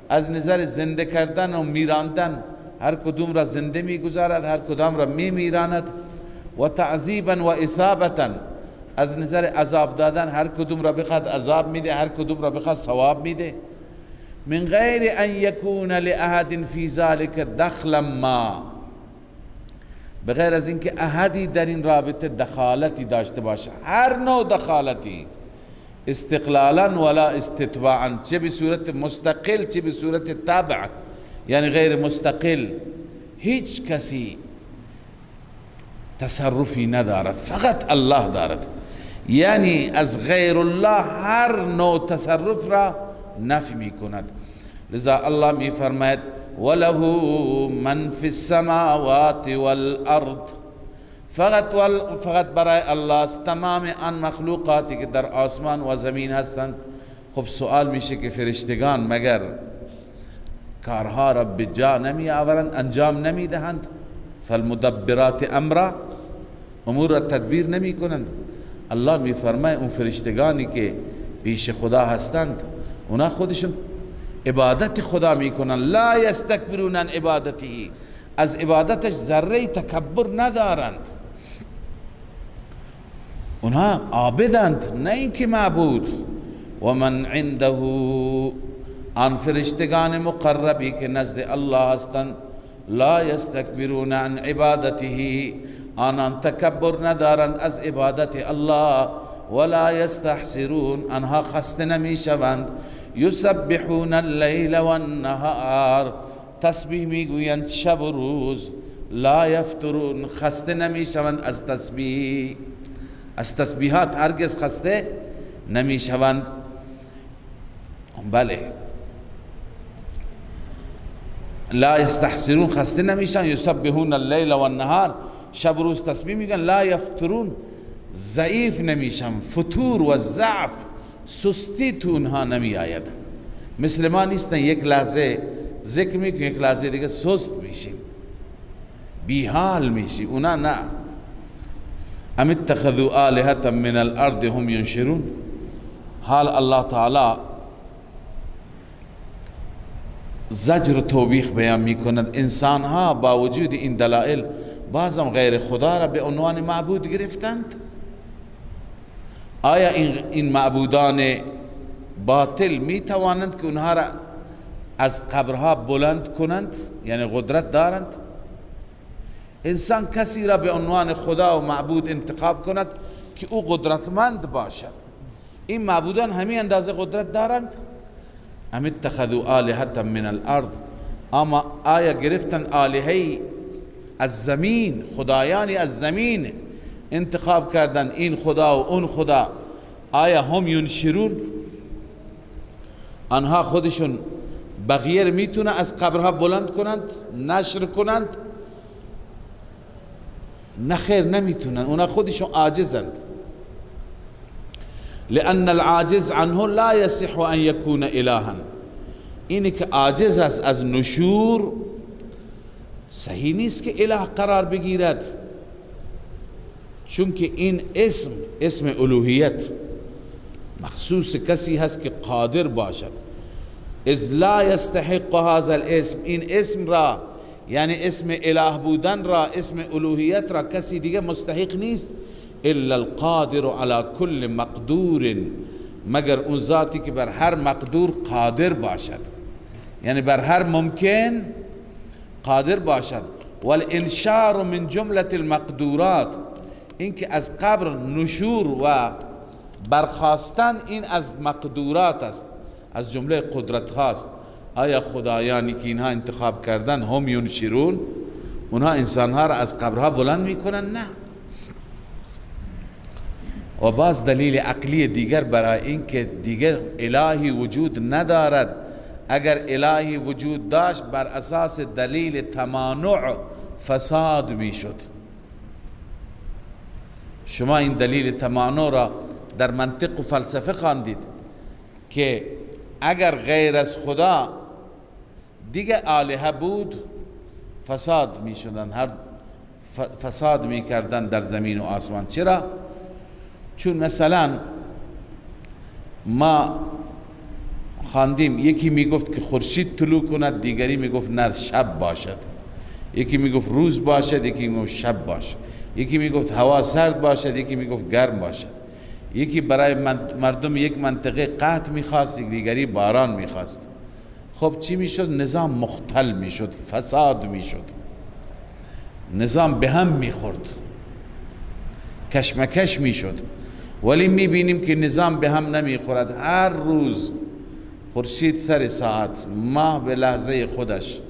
از نظر زنده کردن و میراندن هر کدوم را زنده می گذارد، هر کدام را می میراند، و تعذیبا و اصابتا، از نظر عذاب دادن هر کدوم را بخواد عذاب میده، هر کدوم را بخواد ثواب میده. من غیر ان یکون لاحد فی ذلک دخلا ما، بغیر از اینکه احدی در این رابطه دخالتی داشته باشه، هر نوع دخالتی، استقلالا ولا استتباعا، چه به صورت مستقل چه به صورت تابع یعنی غیر مستقل، هیچ کسی تصرفی ندارد، فقط الله دارد. یعنی از غیر الله هر نوع تصرف را نفی می کند. لذا الله می فرماید وله من فی السماوات والارض، فقط برای الله است تمام آن مخلوقاتی که در آسمان و زمین هستند. خب سوال میشه که فرشتگان مگر کارها را به جا نمی آورند، انجام نمی دهند؟ فالمدبرات امرا، امور را تدبیر نمی کنند؟ الله می فرماید اون فرشتگانی که پیش خدا هستند اونا خودشون عبادت خدا می کنند، لا یستکبرون عن عبادته، از عبادتش ذره تکبر ندارند، اونها عابدند نه اینکه معبود. و من عنده، آن فرشتگان مقربی که نزد الله هستند، لا یستکبرون عن عبادته، آنان تکبر ندارند از عبادت الله، ولا یستحسرون، آنها خسته نمی شوند، یسبحون اللیل و النهار، تسبیح میگویند شب و روز، لا یفترون، خسته نمیشوند از تسبیح، از تسبیحات هرگز خسته نمیشوند. بله، لا یستحسرون، خسته نمیشن. یسبحون اللیل و النهار، شب و روز تسبیح میگن. لا یفترون، ضعیف نمیشن. فتور و ضعف، سستی تو اونها نمی آید. مثل ما نیستن یک لحظه ذکر میکنیم یک لحظه دیگه سست میشیم، بیحال میشیم. اونا نه. ام اتخذوا آلهة من الارض هم ینشرون. حال الله تعالی زجر و توبیخ بیان میکند. انسان ها با وجود این دلائل بعضم غیر خدا را به عنوان معبود گرفتند. آیا این معبودان باطل می توانند که اونها را از قبرها بلند کنند؟ یعنی قدرت دارند؟ انسان کسی را به عنوان خدا و معبود انتخاب کند که او قدرتمند باشد. این معبودان همین اندازه قدرت دارند؟ ام اتخذوا آلهة من الارض، اما آیا گرفتن آلهه از زمین، خدایانی از زمین انتخاب کردن، این خدا و اون خدا. آیا هم ینشرون، آنها خودشون بقیه میتونه از قبرها بلند کنند، نشر کنند؟ نه خیر، نمیتونن. اونا خودشون عاجزند. لأن العاجز عنه لا يصح ان يكون الها. اینی که عاجز است از نشور صحیح نیست که اله قرار بگیرد، چون که این اسم الوهیت مخصوص کسی هست که قادر باشد. اذ لا يستحق هذا الاسم، این اسم را یعنی اسم اله بودن را، اسم الوهیت را کسی دیگه مستحق نیست الا القادر على كل مقدور، مگر اون ذاتی که بر هر مقدور قادر باشد، یعنی بر هر ممکن قادر باشد. والانشار من جملة المقدورات، این که از قبر نشور و برخاستن این از مقدورات است، از جمله قدرت هاست. آیا خدایانی که اینها انتخاب کردن هم ینشرون، اونها انسانها را از قبرها بلند میکنن؟ نه. و باز دلیل عقلی دیگر برای این که دیگر الهی وجود ندارد. اگر الهی وجود داشت بر اساس دلیل تمانع فساد میشد. شما این دلیل تمانع را در منطق و فلسفه خواندید که اگر غیر از خدا دیگه آلهه بود فساد می شدن، هر فساد می کردن در زمین و آسمان. چرا؟ چون مثلا ما خواندیم یکی می گفت که خورشید طلوع کند، دیگری می گفت نه شب باشد، یکی می گفت روز باشد، یکی می گفت شب باشد، یکی می گفت هوا سرد باشد، یکی می گفت گرم باشد، یکی برای مردم یک منطقه قحط میخواست، دیگری باران میخواست. خب چی میشد؟ نظام مختل میشد، فساد میشد، نظام به هم میخورد، کشمکش میشد. ولی میبینیم که نظام به هم نمیخورد. هر روز خورشید سر ساعت، ماه به لحظه خودش،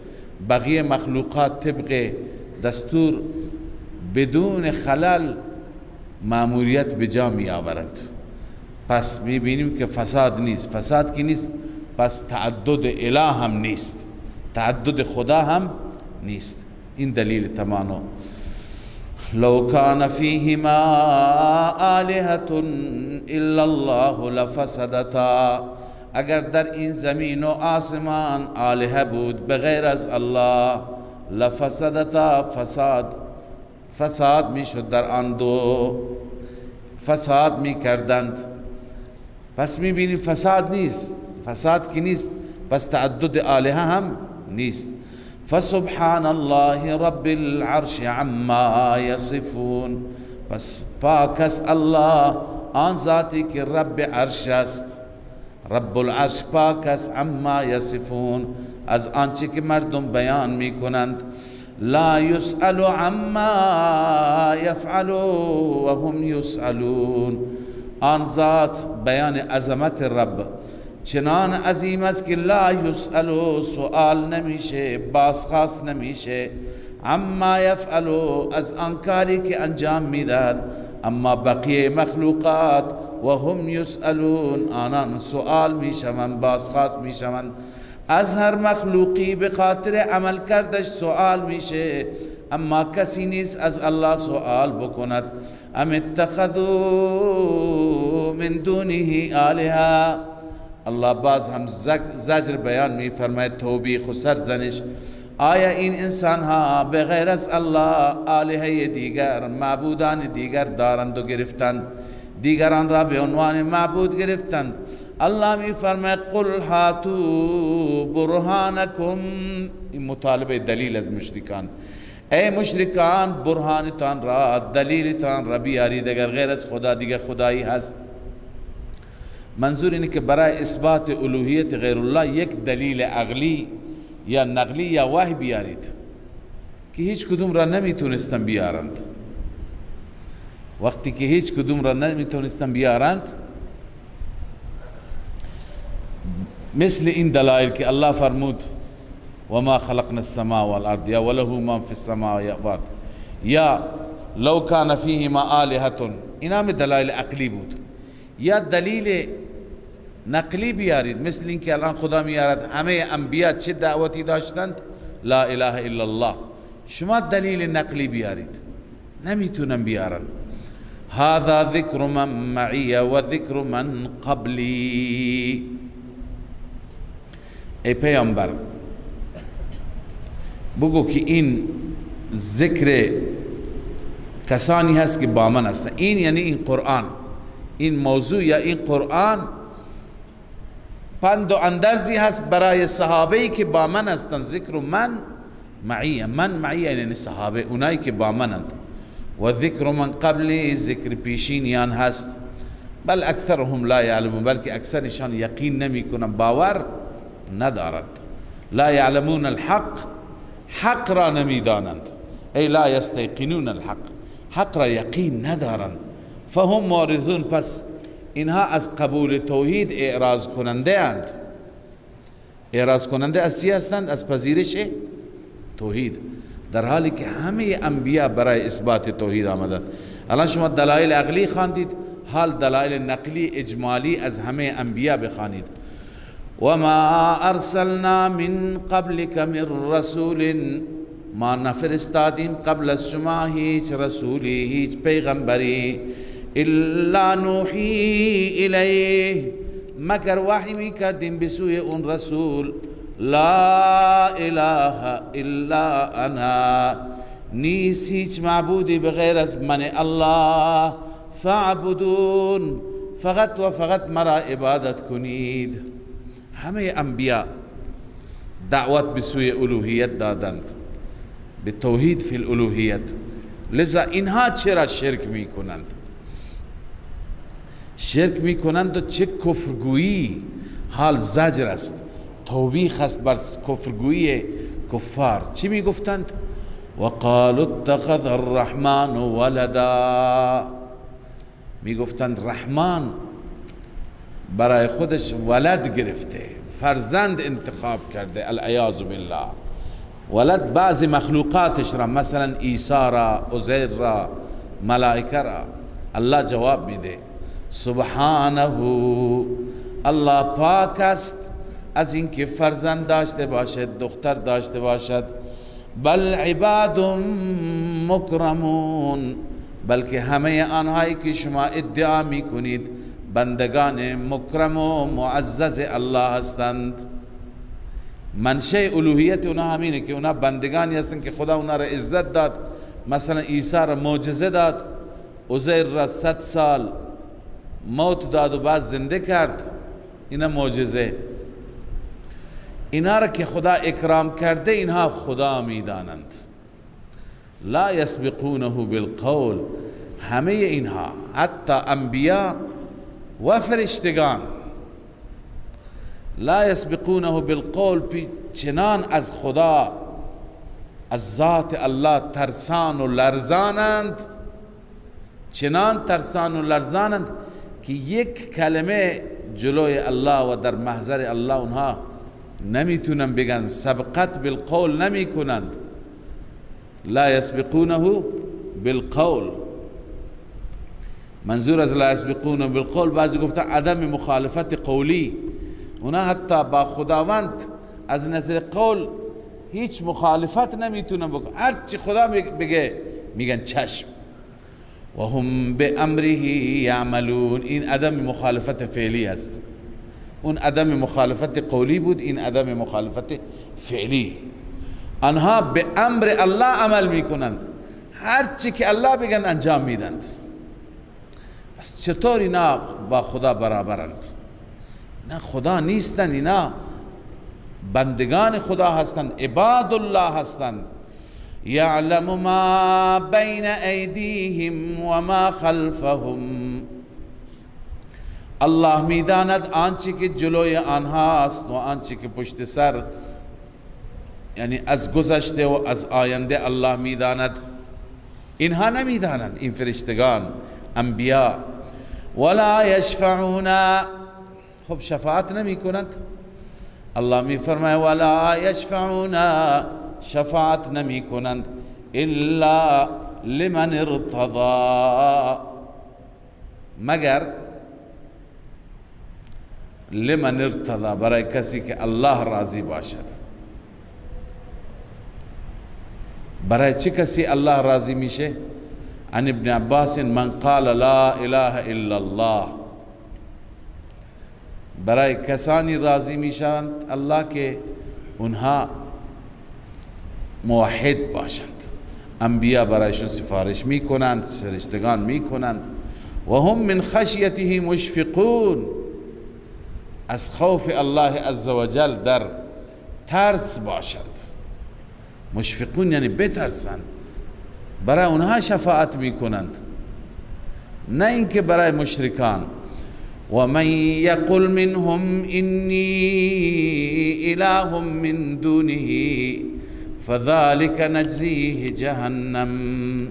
بقیه مخلوقات طبق دستور بدون خلل مأموریت به جا می آورند. پس می بینیم که فساد نیست. فساد که نیست پس تعدد اله هم نیست، تعدد خدا هم نیست. این دلیل تمانع. لو کان فیهما آلهة الا الله لفسدتا، اگر در این زمین و آسمان آلهه بود بغیر از الله، لفسدتا، فساد می شد، در آن دو فساد می کردند. پس می بینیم فساد نیست. فساد کی نیست پس تعدد آلهه هم نیست. فسبحان الله رب العرش عما یصفون، پس پاک است الله آن ذاتی که رب عرش است، رب العرش پاک است، عما یصفون، از آنچه که مردم بیان می کنند. لا يسأل عما يفعل وهم يسألون، آن ذات بیان عظمت رب چنان عظیم است که لا یسأل، سؤال نمیشه، بازخواست نمیشه، اما یفعل، از آنکاری که انجام میدن. اما بقیه مخلوقات و هم یسألون، آنان سؤال میشوند، بازخواست میشوند. از هر مخلوقی به خاطر عمل کردش سؤال میشه، اما کسی نیست از الله سؤال بکند. ام اتخذوا من دونه آلهه، الله باز هم زجر بیان می فرماید، توبیخ و سرزنش. آیا این انسان ها به غیر از الله آلهه دیگر، معبودان دیگر دارند و گرفتند، دیگران را به عنوان معبود گرفتند؟ الله می فرماید قل هاتوا برهانکم، این مطالبه دلیل از مشرکان. ای مشرکان برهانتان را، دلیلتان را بیارید، اگر غیر از خدا دیگر خدایی هست. منظور اینه که برای اثبات الوهیت غیر الله یک دلیل عقلی یا نقلی یا وحی بیارید که هیچ کدوم را نمیتونستن بیارند. وقتی که هیچ کدوم را نمیتونستن بیارند، مثل این دلائل که الله فرمود وما خلقنا السماء والارض، یا وله ما فی السماوات، یا لو کان فیهما آلهة، اینا هم دلائل عقلی بود. یا دلیل نقلی بیارید، مثل این که الان خدا میارد همه انبیاء چه دعوتی داشتند؟ لا اله الا الله. شما دلیل نقلی بیارید، نمیتونن بیارن. هذا ذکر من معی و ذکر من قبلی. ای پیامبر بگو که این ذکر کسانی هست که با من هستند. این یعنی این قرآن، این موضوع یا این قرآن پند و اندرزی هست برای صحابه‌ای که با من هستند. ذکر من معیه، من معیه یعنی صحابه، اونایی که با منند. و ذکر من قبلی، ذکر پیشینیان هست. بل اکثرهم لا یعلمون، بلکه اکثرشان یقین نمی کنن، باور ندارند. لا یعلمون الحق، حق را نمیدانند. ای لا یستیقنون الحق، حق را یقین ندارند. فهم معرضون، پس اینها از قبول توحید اعراض کننده اند. اعراض کننده از چی هستند؟ از پذیرش توحید، در حالی که همه انبیاء برای اثبات توحید آمدند. الان شما دلایل عقلی خواندید، حال دلایل نقلی اجمالی از همه انبیاء بخوانید. وما ارسلنا من قبلك من رسول، ما نفرستادیم قبل از شما هیچ رسولی، هیچ پیغمبری، الا نوحی الیه، مگر وحی می کردیم بسوی اون رسول، لا اله الا انا، نیست هیچ معبودی بغیر از من الله، فاعبدون، فقط و فقط مرا عبادت کنید. همه انبیاء دعوت بسوی الوهیت دادند، به توحید فی الالوهیت. لذا اینها چرا شرک می کنند؟ شرک می کنند و چه کفرگویی، حال زجر است، توبیخ است بر کفرگویی کفار. چی می گفتند؟ وقالوا اتخذ الرحمن ولدا، می گفتند رحمان برای خودش ولد گرفته، فرزند انتخاب کرده، العیاذ بالله. ولد بعضی مخلوقاتش را، مثلا عیسی را، عزیر را، ملائکه را. الله جواب میده سبحانه، الله پاک است از اینکه فرزند داشته باشد، دختر داشته باشد. بل عباد مکرمون، بلکه همه آنهایی که شما ادعا میکنید بندگان مکرم و معزز الله هستند. منشأ الوهیت اونا همینه که اونا بندگانی هستند که خدا اونا را عزت داد. مثلا عیسی را معجزه داد، عزیر را 100 سال موت داد و بعد زنده کرد، اینا معجزه. اینا را که خدا اکرام کرده اینها خدا میدانند. لا یسبقونه بالقول، همه اینها حتی انبیاء و فرشتگان لا یسبقونه بالقول، چنان از خدا، از ذات الله ترسان و لرزانند، چنان ترسان و لرزانند که یک کلمه جلوی الله و در محضر الله اونها نمیتونن بگن، سبقت بالقول نمی کنند. لا یسبقونه بالقول، منظور از لا یسبقونه بالقول بعضی گفتن عدم مخالفت قولی. اونا حتی با خداوند از نظر قول هیچ مخالفت نمیتونن بکنن، هر چی خدا بگه میگن چشم. و هم به امره یعملون، این عدم مخالفت فعلی است. اون عدم مخالفت قولی بود، این عدم مخالفت فعلی. آنها به امر الله عمل میکنند، هر چی که الله بگن انجام میدند. بس چطور اینا با خدا برابرند؟ نه خدا نیستند، اینا بندگان خدا هستند، عباد الله هستند. یعلم ما بین ایدیهم و ما خلفهم، الله میداند آنچه که جلوی آنها است و آنچه که پشت سر، یعنی از گذشته و از آینده الله میداند. اینها نمیدانند، این فرشتگان انبیا. ولا یشفعون، خب شفاعت نمی کنند. الله می فرماید ولا یشفعون، شفاعت نمی کنند الا لمن ارتضى، مگر لمن ارتضى، برای کسی که الله راضی باشد. برای چه کسی الله راضی میشه؟ عن ابن عباس من قال لا اله الا الله، برای کسانی راضی میشند الله که اونها موحد باشند. انبیا برایشون سفارش میکنند، فرشتگان میکنند. و هم من خشیته مشفقون، از خوف الله عزوجل در ترس باشند. مشفقون یعنی بترسند، برای اونها شفاعت میکنند، نه اینکه برای مشرکان. و من یقل منهم انی اله من دونه فذلك نجزیه جهنم.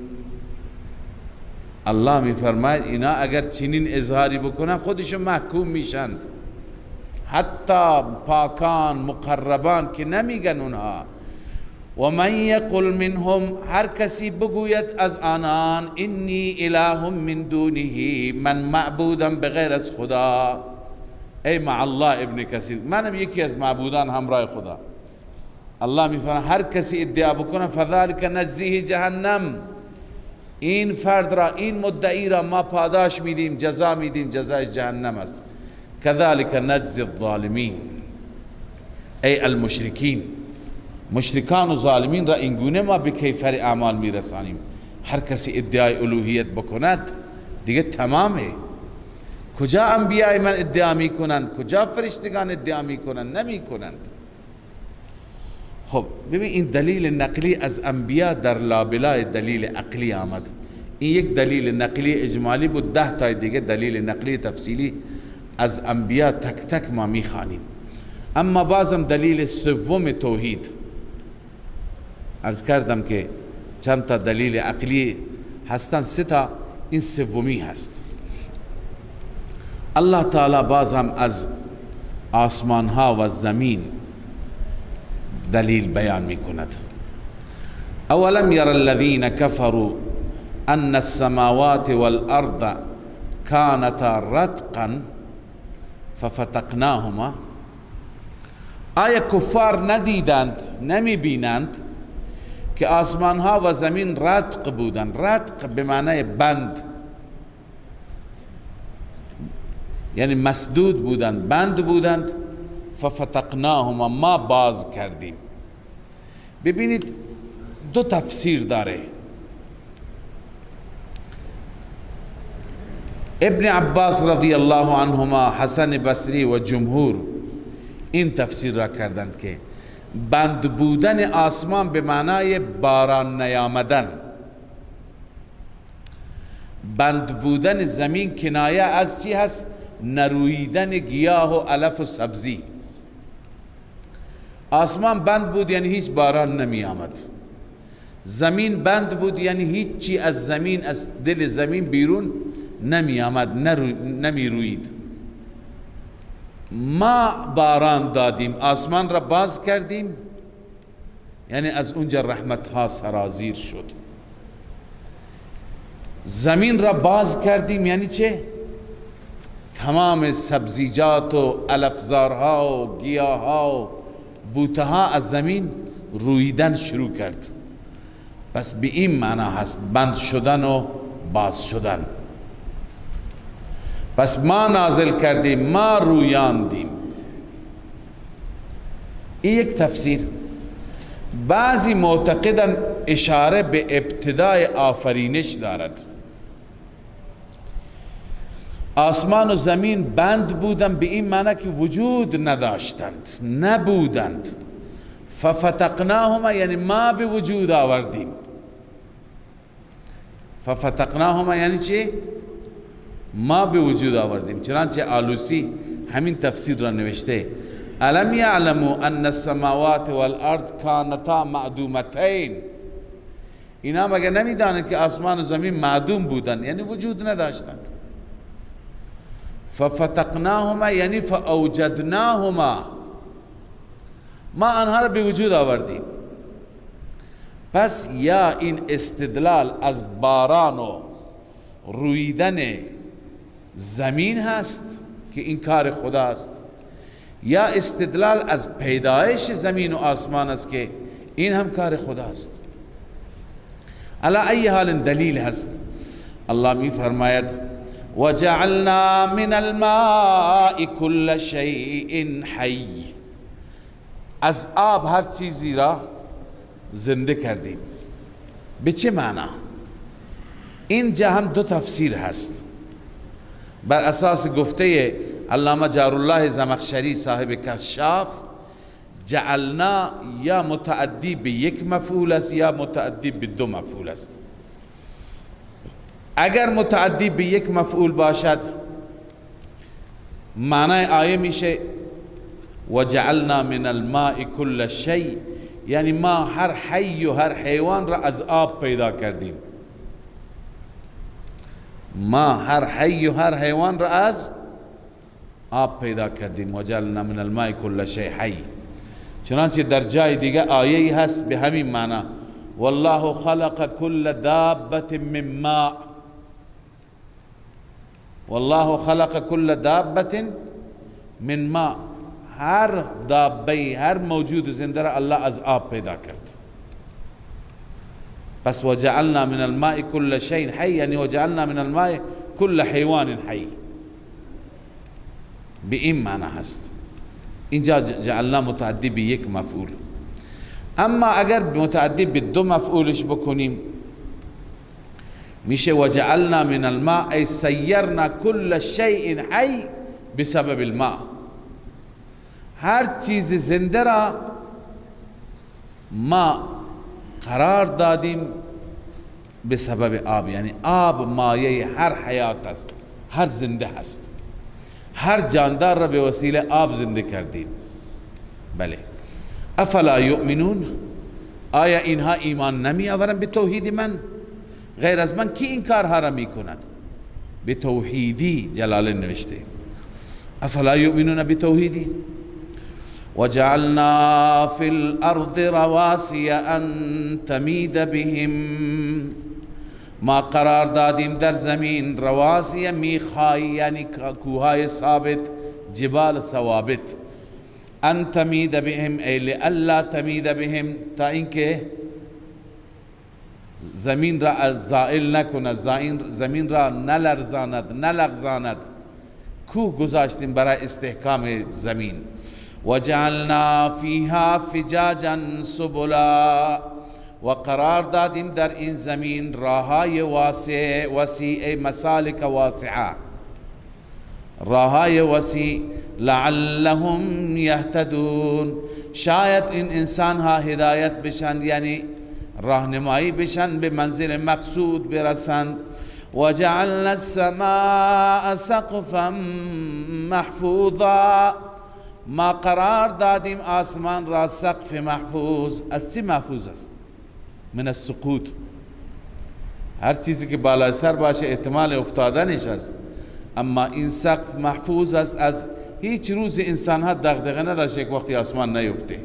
الله میفرماید اینا اگر چنین اظهاری بکنن خودشون محکوم میشند. حتی پاکان مقربان که نمیگن اونها. و من یقل منهم، هر کسی بگوید از آنان انی اله من دونه، من معبودم بغیر از خدا، ای مع الله ابن کثیر، منم یکی از معبودان همراه خدا. الله میفرماید هر کسی ادعا بکنه فذلک نجزیه جهنم، این فرد را، این مدعی را ما پاداش میدیم، جزا میدیم، جزایش جهنم است. كذلك نجزی الظالمین، ای المشرکین، مشرکان و ظالمین را اینگونه ما به کیفر اعمال میرسانیم. هر کسی ادعای الوهیت بکند دیگه تمامه. کجا انبیاء من ادعا میکنند؟ کجا فرشتگان ادعا میکنند؟ نمیکنند. خب ببین این دلیل نقلی از انبیاء در لابلای دلیل عقلی آمد. این یک دلیل نقلی اجمالی بود، 10 تا دیگه دلیل نقلی تفصیلی از انبیاء تک تک ما میخوانیم. اما بازم دلیل سوم توحید عرض کردم که چند تا دلیل عقلی هستن، 3 تا، این سومی هست. الله تعالی بازم از آسمان ها و زمین دلیل بیان می کند. اولم یر الذین کفروا ان السماوات والارض كانتا رتقا ففتقناهما، آیا کفار ندیدند، نمی بینند که آسمان ها و زمین رتق بودند؟ رتق به معنی بند، یعنی مسدود بودند، بند بودند. ففتقناهما، ما باز کردیم. ببینید 2 تفسیر داره. ابن عباس رضی الله عنهما، حسن بصری و جمهور این تفسیر را کردند که بند بودن آسمان به معنای باران نیامدن، بند بودن زمین کنایه از چی هست؟ نرویدن گیاه و علف و سبزی. آسمان بند بود یعنی هیچ باران نمی آمد. زمین بند بود یعنی هیچ چی از زمین، از دل زمین بیرون نمی آمد، نمی روید. ما باران دادیم، آسمان را باز کردیم، یعنی از اونجا رحمت ها سرازیر شد. زمین را باز کردیم یعنی چه؟ تمام سبزیجات و علفزارها و گیاها و بوته ها از زمین رویدن شروع کرد. پس به این معنا هست بند شدن و باز شدن. پس ما نازل کردیم، ما رویاندیم. این یک تفسیر. بعضی معتقدن اشاره به ابتدای آفرینش دارد. آسمان و زمین بند بودن به این معنی که وجود نداشتند، نبودند. ففتقناهما یعنی ما به وجود آوردیم. ففتقناهما یعنی چی؟ ما به وجود آوردیم. چنانچه آلوسی همین تفسیر را نوشته: الم یعلموا ان السماوات والارض کانتا معدومتین. اینا مگر نمیدانند که آسمان و زمین معدوم بودن، یعنی وجود نداشتند. ففتقناهما یعنی فاوجدناهما، ما آنها را به وجود آوردیم. پس یا این استدلال از باران و رویدن زمین هست که این کار خدا است، یا استدلال از پیدایش زمین و آسمان است که این هم کار خدا است. علی ای حال دلیل هست. الله می فرماید: وجعلنا من الماء كل شيء حی. از آب هر چیزی را زنده کردیم. به چه معنا؟ اینجا هم دو تفسیر هست. بر اساس گفته علامه جارالله زمخشری صاحب کشاف، جعلنا یا متعدی به یک مفعول است یا متعدی به دو مفعول است. اگر متعدی به یک مفعول باشد معنای آیه میشه وجعلنا من الماء كل شيء، یعنی ما هر حی و هر حیوان را از آب پیدا کردیم. ما هر حی و هر حیوان را از آب پیدا کردیم. وجعلنا من الماء كل شيء حی. چنانچه در جای دیگه آیه‌ای هست به همین معنی: والله خلق كل دابة من ماء. والله خلق كل دابة من ماء. هر دابه، هر موجود زنده را الله از آب پیدا کرد. پس وجعلنا من الماء كل شيء حي، یعنی وجعلنا من الماء كل حیوان حی. به این معنی هست. اینجا جعلنا متعدی به یک مفعول. اما اگر متعدی به دو مفعولش بکنیم میشه وجعلنا من الماء ای سیرنا كل شيء حی بسبب الماء. هر چیز زنده را ما قرار دادیم به سبب آب، یعنی آب مایه هر حیات است، هر زنده هست. هر جاندار را به وسیله آب زنده کردیم. بله. افلا یؤمنون، آیا اینها ایمان نمی آورند به توحید من؟ غیر از من کی این کارها را می کند؟ به توحیدی جلاله نوشته. افلا یؤمنون به توحیدی. وجعلنا في الارض رواسي ان تمید بهم، ما قرار دادیم در زمین رواسی میخای، یعنی کوههای ثابت، جبال ثوابت. ان تمید بهم ای لئلا تمید بهم، تا اینکه زمین را زائل نکند، زمین را نلرزاند نلغزاند. کوه گذاشتیم برای استحکام زمین. وجعلنا فيها فجاجا سبلا، و قرار دادیم در این زمین راههای وسیع، مسالک واسعه، راههای وسیع. لعلهم یهتدون، شاید این انسان ها هدایت بشند، یعنی راهنمایی بشند، به منزل مقصود برسند. وجعلنا السماء سقفا محفوظا، ما قرار دادیم آسمان را سقف محفوظ. از چی محفوظ است؟ من السقوط. هر چیزی که بالای سر باشه احتمال افتادنش است، اما این سقف محفوظ است از هیچ روز انسان ها دغدغه نداشت یک وقتی آسمان نیفته،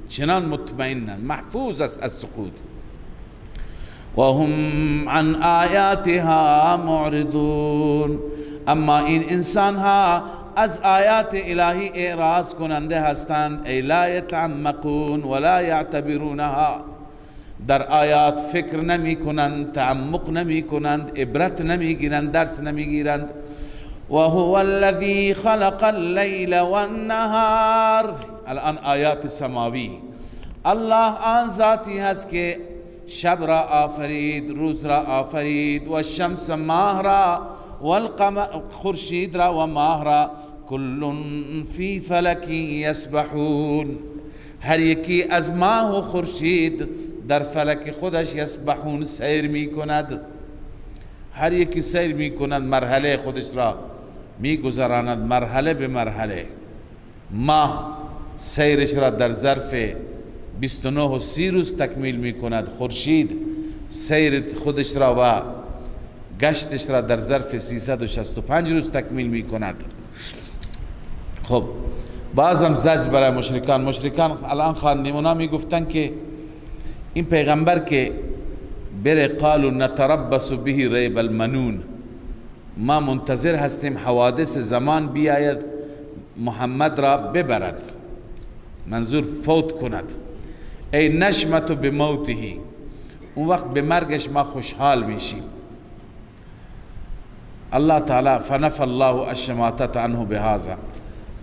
چنان مطمئنن، محفوظ است از سقوط. و هم عن آیاتها معرضون، اما این انسان ها از آیات الهی اعراض کننده هستند. ای لا یتعمقون ولا یعتبرونها، در آیات فکر نمی کنند، تعمق نمی کنند، عبرت نمی گیرند، درس نمی گیرند. و هو الذی خلق اللیل والنهار، الان آیات سماوی. الله آن ذاتی هست که شب را آفرید، روز را آفرید، و الشمس ماه را، والقمر خورشید را و ماه را، کل فی فلک یسبحون، هر یکی از ماه و خورشید در فلک خودش یسبحون سیر می کند، هر یکی سیر می کند، مرحله خودش را می گذراند، مرحله به مرحله. ماه سیرش را در ظرف 29 و 30 روز تکمیل می کند، خورشید سیر خودش را و گشتش را در ظرف 365 روز تکمیل می کند. خب بعضم زجر برای مشرکان الان خواندیم، اونا می گفتن که این پیغمبر که بره، قالوا نتربص به ریب المنون، ما منتظر هستیم حوادث زمان بیاید محمد را ببرد، منظور فوت کند. ای نشمت بموته، اون وقت به مرگش ما خوشحال میشیم. الله تعالی فنفى الله الشماتت عنه بهذا،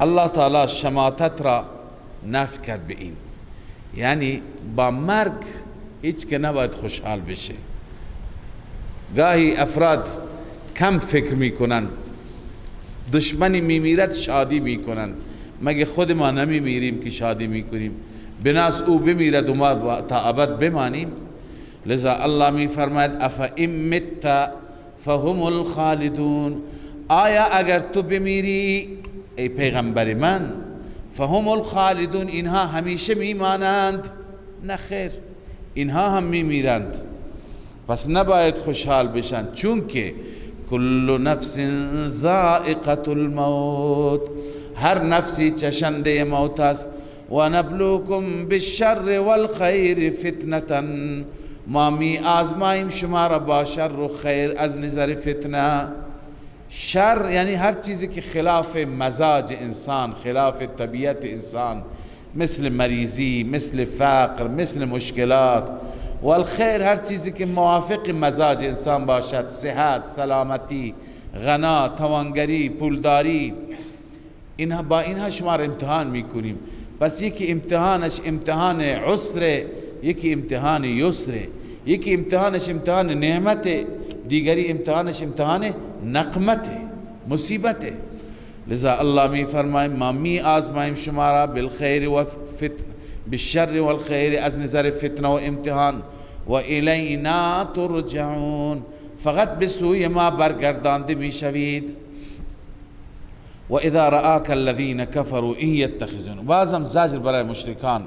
الله تعالی شماتت را نفی کرد به این، یعنی با مرگ هیچ که نباید خوشحال بشه. گاهی افراد کم فکر میکنن، دشمنی میمیرد شادی میکنن، مگه خود ما نمیمیریم که شادی میکنیم؟ بناس او بمیرد و ما تا ابد بمانیم. لذا الله میفرماید افا ام مت فهم الخالدون، آیا اگر تو بمیری ای پیغمبر من، فهم الخالدون، اینها همیشه میمانند؟ نه خیر، اینها هم میمیرند. پس نباید خوشحال بشن، چون که کل نفس ذائقة الموت، هر نفسی چشنده موت است. و نبلوکم بالشر والخیر فتنة، ما می آزماییم شما را با شر و خیر از نظر فتنه. شر یعنی هر چیزی که خلاف مزاج انسان، خلاف طبیعت انسان، مثل مریضی، مثل فقر، مثل مشکلات. والخیر هر چیزی که موافق مزاج انسان باشد، صحت، سلامتی، غنا، توانگری، پولداری، اینها با اینها شما را امتحان میکنیم. پس یکی امتحانش امتحان عسره، یکی امتحان یسره، یکی امتحانش امتحان نعمت، دیگری امتحانش امتحان نقمت، مصیبت. لذا الله می فرماید ما می آزماییم شما را بالخیر و بالشر والخیر، از نظر فتنه و امتحان. و الینا ترجعون، فقط به سوی ما برگردانده می شوید. و اذا رآک الذین کفروا ان یتخذون، بازم زجر برای مشرکان.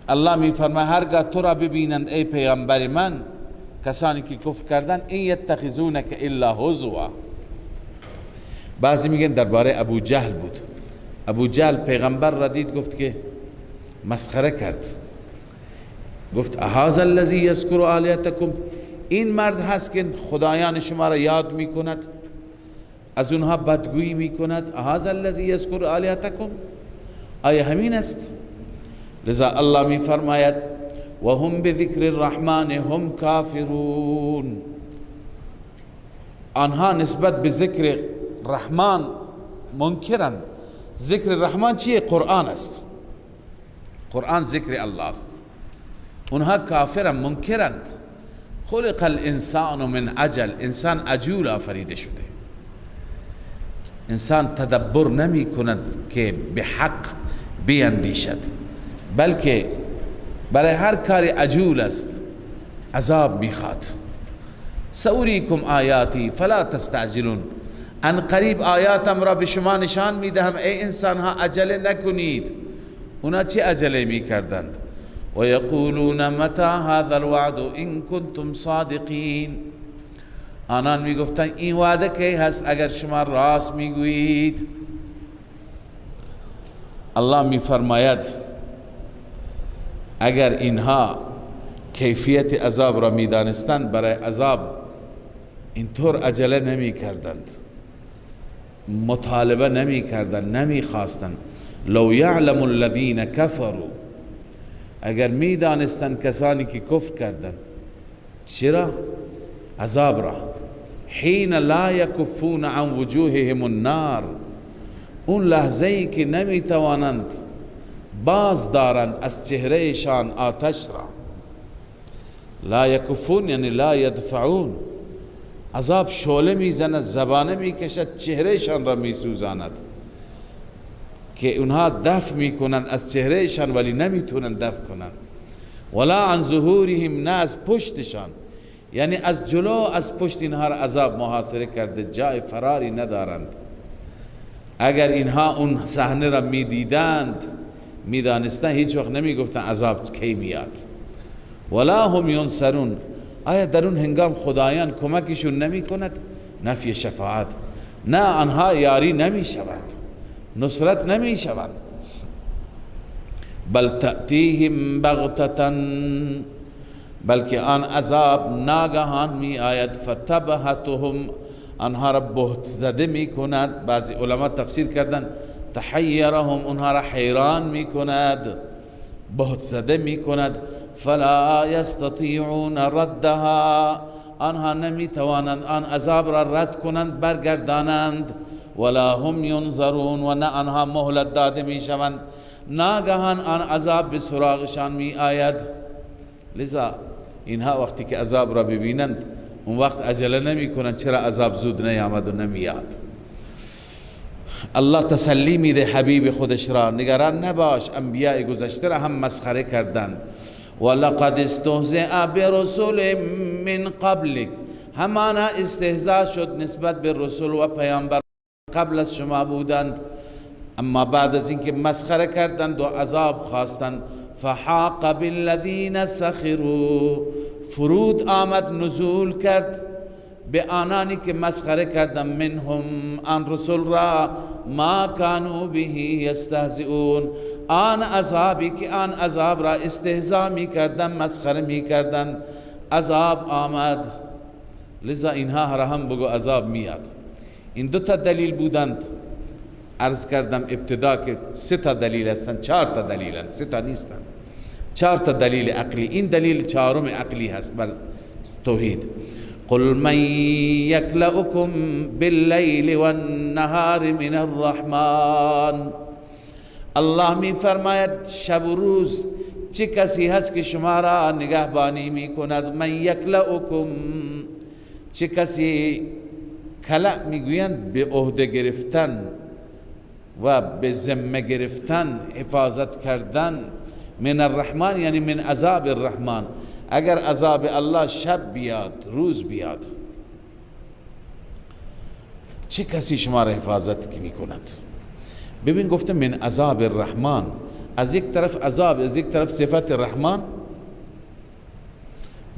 الله می فرماید هرگاه تو را ببینند ای پیغمبر من، کسانی که کفر کردن، ان یتخذونک الا هزوا. بعضی میگن درباره ابو جهل بود. ابو جهل پیغمبر را دید، گفت که مسخره کرد، گفت اهذا الذی یذکر آلیهتکم، این مرد هست که خدایان شما را یاد میکند، از اونها بدگویی میکند. اهذا الذی یذکر آلیهتکم، آیا همین است؟ لذا الله میفرماید و هم بذکر الرحمن هم کافرون، آنها نسبت به ذکر رحمان منکرن. ذکر رحمان چیه؟ قرآن است، قرآن ذکر الله است. اونها کافرن، منکرند. خلق الانسان من عجل، انسان عجول آفریده شده. انسان تدبر نمی کند که به حق بیندیشد، بلکه برای هر کاری عجول است، عذاب میخواد. سأریکم آیاتی فلا تستعجلون، ان قریب آیاتم را به شما نشان میدهم ای انسان ها عجله نکنید. اونا چه عجله میکردند؟ و یقولون متى هذا الوعد ان کنتم صادقین، آنان میگفتند این وعده کی هست اگر شما راست میگویید. الله می فرماید اگر اینها کیفیت عذاب را می دانستند برای عذاب اینطور عجله نمی کردند، مطالبه نمی کردند، نمی خواستند. لو یعلم الذین کفروا، اگر می دانستند کسانی که کفر کردند چرا؟ عذاب را. حین لا یکفون عن وجوههم النار، اون لحظه ای که نمی توانند باز دارند از چهرهشان آتش را. لا یکفون یعنی لا یدفعون. عذاب شعله میزند، زبانه میکشد، چهرهشان را میسوزاند که اونها دفع میکنند از چهرهشان ولی نمیتونند دفع کنند. ولا عن ظهورهم، نه از پشتشان، یعنی از جلو از پشت اینها را عذاب محاصره کرده، جای فراری ندارند. اگر اینها اون صحنه را میدیدند میدانستند هیچ وقت نمیگفتند عذاب کی میاد. ولا هم ینصرون، آیا در اون هنگام خدایان کمکشون نمی کند؟ نفی شفاعت، نه آنها یاری نمی شود، نصرت نمی شود. بل تأتیهم بغتة، بلکه آن عذاب ناگهان می آید. فتبهتهم، آنها را بهت زده می کند. بعضی علما تفسیر کردن تحیرهم، آنها را حیران می کند، بهت زده می کند. فلا یستطیعون ردها، آنها نمی توانند آن عذاب را رد کنند، برگردانند. ولا هم ینظرون، و نه آنها مهلت داده می شوند، ناگهان آن عذاب به سراغشان می آید. لذا اینها وقتی که عذاب را ببینند اون وقت عجله نمی کنند چرا عذاب زود نیامد و نمیاد. الله تسلی میده حبیب خودش را، نگران نباش، انبیاء گذشته را هم مسخره کردند. ولقد استهزئ برسل من قبلک، همانا استهزاء شد نسبت به رسول و پیامبر قبل از شما بودند، اما بعد از اینکه مسخره کردند و عذاب خواستند. فحاق بالذین سخروا، فرود آمد، نزول کرد به آنانی که مسخره کردند، منهم، آن رسول را، ما کانوا به یستهزئون، آن عذابی که آن عذاب را استهزا می کردن، مسخره می کردن، عذاب آمد. لذا اینها را هم بگو عذاب میاد. این دو تا دلیل بودند. عرض کردم ابتدا که 3 تا دلیل هستند، 4 تا دلیل هستند، 3 تا نیستند، 4 تا دلیل عقلی. این دلیل 4م عقلی هست بر توحید. قل من یکلؤکم باللیل والنهار من الرحمن، الله می فرماید شب و روز چه کسی هست که شما را نگهبانی می کند؟ من یکلؤکم، چه کسی؟ کلأ میگویند به عهده گرفتن و به ذمه گرفتن، حفاظت کردن. من الرحمن یعنی من عذاب الرحمن. اگر عذاب الله شب بیاد، روز بیاد، چه کسی شما را حفاظت می کند؟ ببین گفته من عذاب الرحمن، از یک طرف عذاب، از یک طرف صفت الرحمن.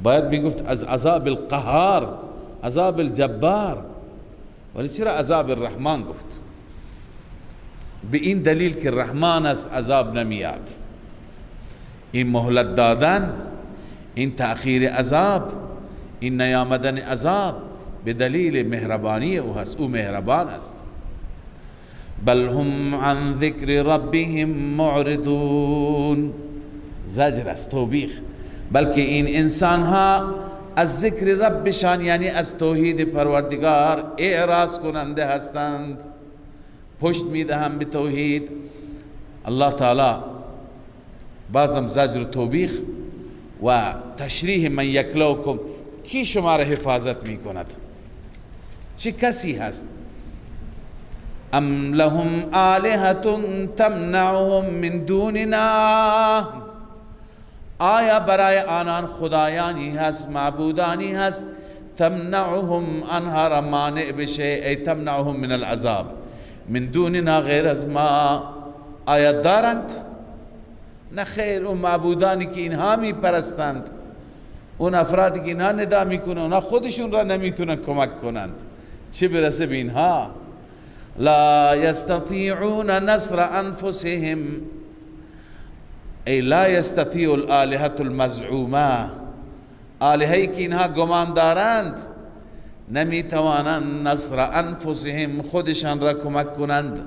باید میگفت از عذاب القهار، عذاب الجبار، ولی چرا عذاب الرحمن گفت؟ به این دلیل که رحمان است عذاب نمیاد. این مهلت دادن، این تأخیر عذاب، این نیامدن عذاب به دلیل مهربانی او هست، او مهربان است. بل هم عن ذکر ربهم معرضون، زجر است، توبیخ. بلکه این انسان ها از ذکر ربشان یعنی از توحید پروردگار اعراض کننده هستند، پشت میدهند به توحید. الله تعالی بازم زجر و توبیخ و تشریح من یکلؤکم، کی شما را حفاظت می کند؟ چه کسی هست؟ ام لهم آلهة تمنعهم من دوننا، آیا برای آنان خدایانی هست، معبودانی هست، تمنعهم، آنها را مانع بشه، ای تمنعهم من العذاب، من دوننا، غیر از ما، آیا دارند؟ نه خیر. اون معبودانی که اینها می پرستند، اون افرادی که اینها ندا می کنند، اونها خودشون را نمیتونن کمک کنند، چه برسه به اینها. لا يستطيعون نصر انفسهم، ای لا یستطیع الالهة المزعومه، آلهه‌ای که اینها گمان دارند نمیتوانند نصر انفسهم، خودشان را کمک کنند،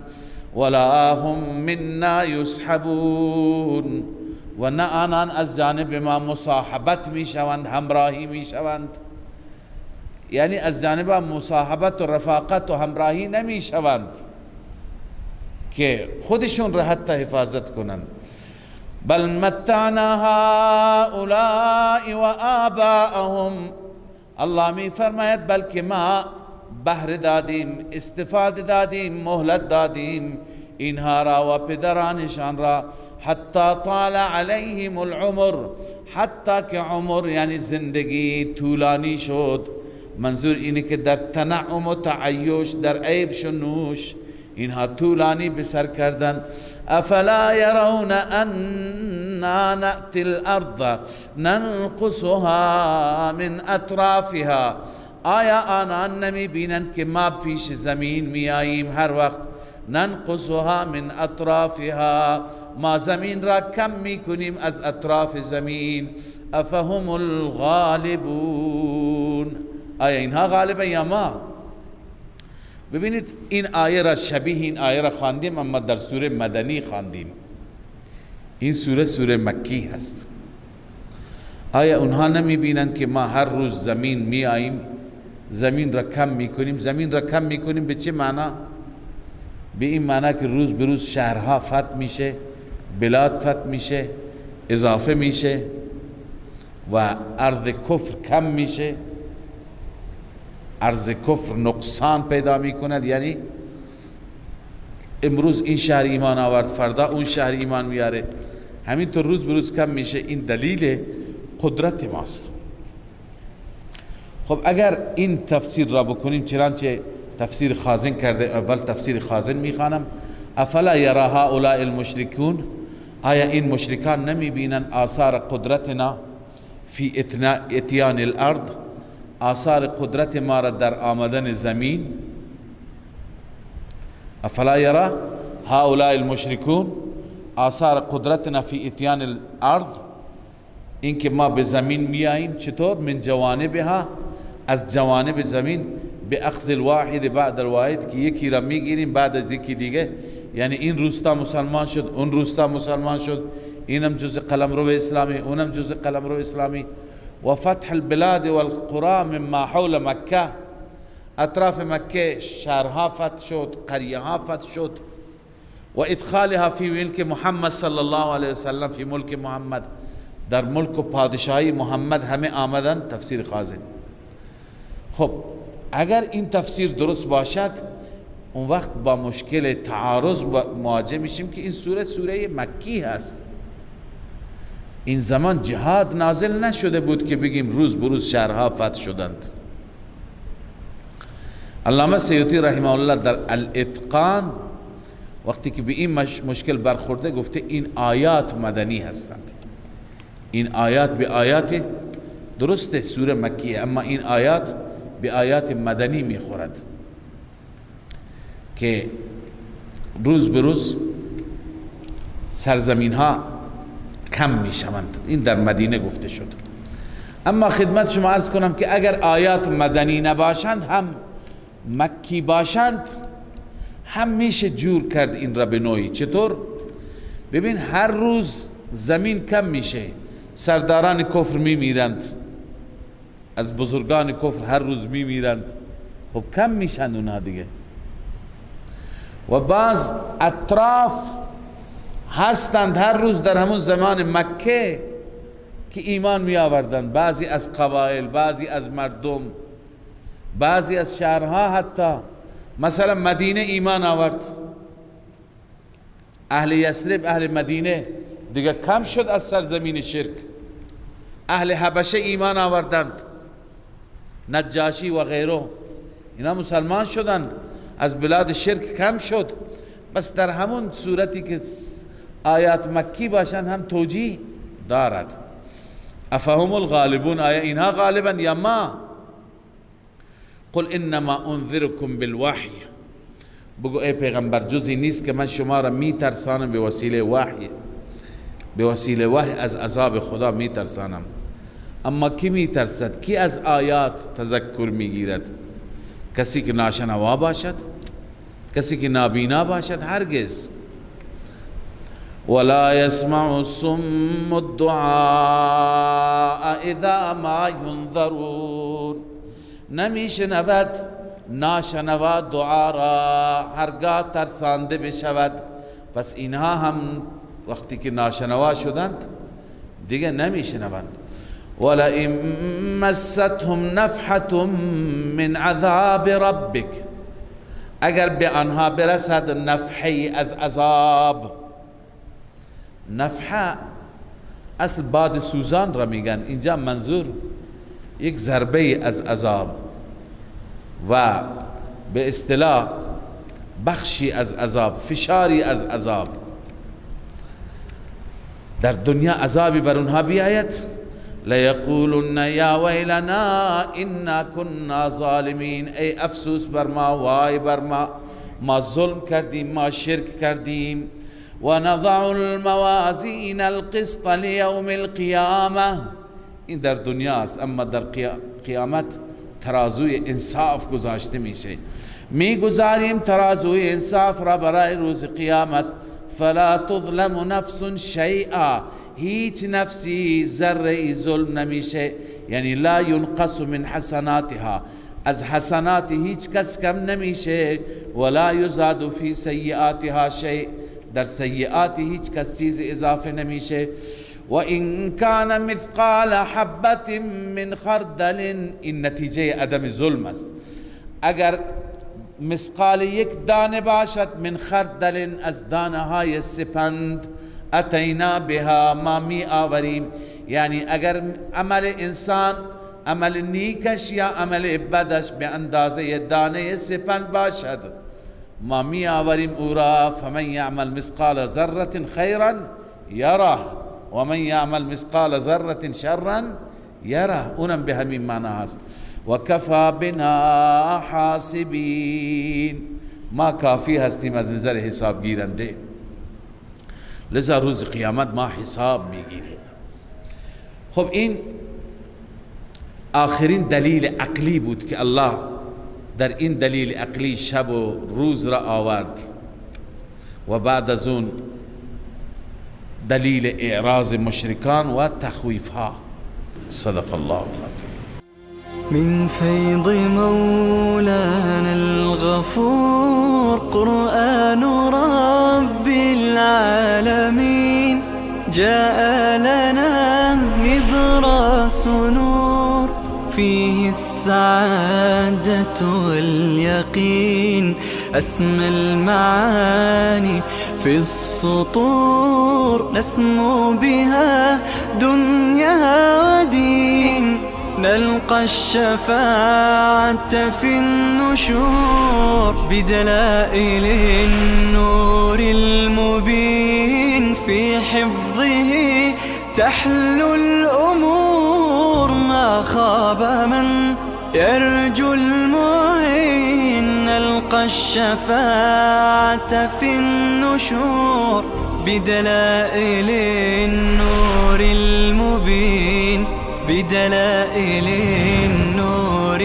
ولا هم منا یسحبون، و نه آنان از جانب ما مصاحبت میشوند، همراهی میشوند، یعنی از جانب مصاحبت و رفاقت و همراهی نمیشوند که خودشون را حتی حفاظت کنند. بل متعنا هؤلاء و آباءهم، الله می فرماید بلکه ما بهره دادیم، استفاده دادیم، مهلت دادیم اینها را و پدرانشان را، حتی طال علیهم العمر، حتی که عمر یعنی زندگی طولانی شد، منظور اینه که در تنعم و تعیش، در عیب و نوش اینها طولانی بسر کردند. افلا یرون انا نأتی الارض ننقصها من اطرافها، آیا آنان نمی بینند که ما پیش زمین می آییم هر وقت، ننقصها من اطرافها، ما زمین را کم می کنیم از اطراف زمین، افهم الغالبون، آیا اینها غالبه یا ما؟ ببینید این آیه را شبیه این آیه را خواندیم، اما در سوره مدنی خواندیم. این سوره مکی هست. آیا اونها نمی بینند که ما هر روز زمین می آییم، زمین را کم می کنیم؟ زمین را کم می کنیم به چه معنا؟ به این معنا که روز به روز شهرها فتح میشه، بلاد فتح میشه، اضافه میشه و ارض کفر کم میشه، ارض کفر نقصان پیدا میکند. یعنی امروز این شهر ایمان آورد، فردا اون شهر ایمان میاره، همینطور روز به روز کم میشه. این دلیل قدرت ماست. خب اگر این تفسیر را بکنیم، چنانچه تفسیر خازن کرده، اول تفسیر خازن میخوانم. افلا یری هؤلاء المشرکون، آیا این مشرکان نمی بینند آثار قدرتنا فی اتیان الارض، آثار قدرت ما را در آمدن زمین؟ افلا یری هؤلاء المشرکون آثار قدرتنا فی اتیان الارض، این که ما به زمین می آییم. چطور؟ من جوانبها، از جوانب زمین، به اخذ الواحد بعد الواحد، که یکی را میگیریم بعد از یکی دیگه. یعنی این روستا مسلمان شد، اون روستا مسلمان شد، اینم جزء قلمرو اسلامی، اونم جزء قلمرو اسلامی. و فتح البلاد والقرى مما حول مکه، اطراف مکه شهرها فتح شد، قریه ها فتح شد. و ادخالها فی ملک محمد صلی الله علیه وسلم، فی ملک محمد، در ملک و پادشاهی محمد همه آمدن. تفسیر خازن. خب اگر این تفسیر درست باشد، اون وقت با مشکل تعارض مواجه میشیم که این سوره مکی هست. این زمان جهاد نازل نشده بود که بگیم روز بروز شهرها فتح شدند. علامه سیوطی رحمه الله در الاتقان وقتی که به این مشکل برخورده گفته این آیات مدنی هستند. این آیات به آیات درسته سوره مکیه، اما این آیات به آیات مدنی میخورد که روز به روز سرزمین ها کم میشوند. این در مدینه گفته شد. اما خدمت شما عرض کنم که اگر آیات مدنی نباشند، هم مکی باشند، هم میشه جور کرد این را به نوعی. چطور؟ ببین هر روز زمین کم میشه، سرداران کفر میمیرند، از بزرگان کفر هر روز میمیرند. خب کم میشن اونها دیگه. و بعض اطراف هستند هر روز در همون زمان مکه که ایمان می آوردند، بعضی از قبایل، بعضی از مردم، بعضی از شهرها. حتی مثلا مدینه ایمان آورد، اهل یثرب، اهل مدینه دیگه کم شد از سرزمین شرک. اهل حبشه ایمان آوردند، نجاشی و غیره، اینا مسلمان شدند، از بلاد شرک کم شد. بس در همون صورتی که آیات مکی باشند هم توجیه دارد. افهم الغالبون، آیا اینها غالبند یا ما؟ قل انما انذركم بالوحی، بگو ای پیغمبر جزی نیست که من شما را میترسانم به وسیله وحی، به وسیله وحی از عذاب خدا میترسانم. اما کی میترسد؟ کی از آیات تذکر میگیرد؟ کسی که ناشنوا باشد؟ کسی که نابینا باشد؟ هرگز. ولا يسمع الصم الدعاء اذا ما ينذرون، نمیشنود ناشنوا دعا را هرگاه ترسانده بشود. پس اینها هم وقتی که ناشنوا شدند دیگه نمیشنوند. ولئن مستهم نفحة من عذاب ربک، اگر به آنها برسد نفحی از عذاب. نفحه اصل باد سوزان را میگن، اینجا منظور یک ضربه از عذاب و به اصطلاح بخشی از عذاب، فشاری از عذاب. در دنیا عذابی بر اونها بیاید، لیقولن یا ویلنا انا كنا ظالمین، ای افسوس بر ما، وای بر ما، ما ظلم کردیم، ما شرک کردیم. و نضع الموازین القسط لیوم القیامه، این در دنیا است، اما در قیامت ترازوی انصاف گذاشته میشه. میگذاریم ترازوی انصاف را برای روز قیامت. فلا تظلم نفس شیئا، هیچ نفسی ذره ظلم نمیشه، یعنی لا ينقص من حسناتها، از حسنات هیچ کس کم نمیشه. ولا یزاد فی سیئاتها شیء، در سیئات هیچ کس چیز اضافه نمیشه. و ان کان مثقال حبة من خردل، این نتیجه عدم ظلم است. اگر مثقال یک دانه باشد، من خردل از دانه های سپند، اتینا بها، ما می آوریم. یعنی اگر عمل انسان، عمل نیکش یا عمل بدش به اندازه دانه سپند باشد، ما می آوریم او را. فمن یعمل مثقال ذره خیرا یره و من یعمل مثقال ذره شرا یره، اونم به همین معنی هست. و کفا بنا حاسبین، ما کافی هستیم از نظر حساب گیرنده، لذا روز قیامت ما حساب میگیریم. خب این آخرین دلیل عقلی بود که الله در این دلیل عقلی شب و روز را آورد، و بعد از اون دلیل اعراض مشرکان و تخویف ها. صدق الله العظیم. من فيض مولانا الغفور قرآن رب العالمين، جاء لنا نبراس نور فيه السعادة واليقين، أسمى المعاني في السطور نسمو بها دنيا ودين، نلقى الشفاعة في النشور بدلائل النور المبين، في حفظه تحلو الأمور، ما خاب من يرجو المعين، نلقى الشفاعة في النشور بدلائل النور المبين، بدلائل النور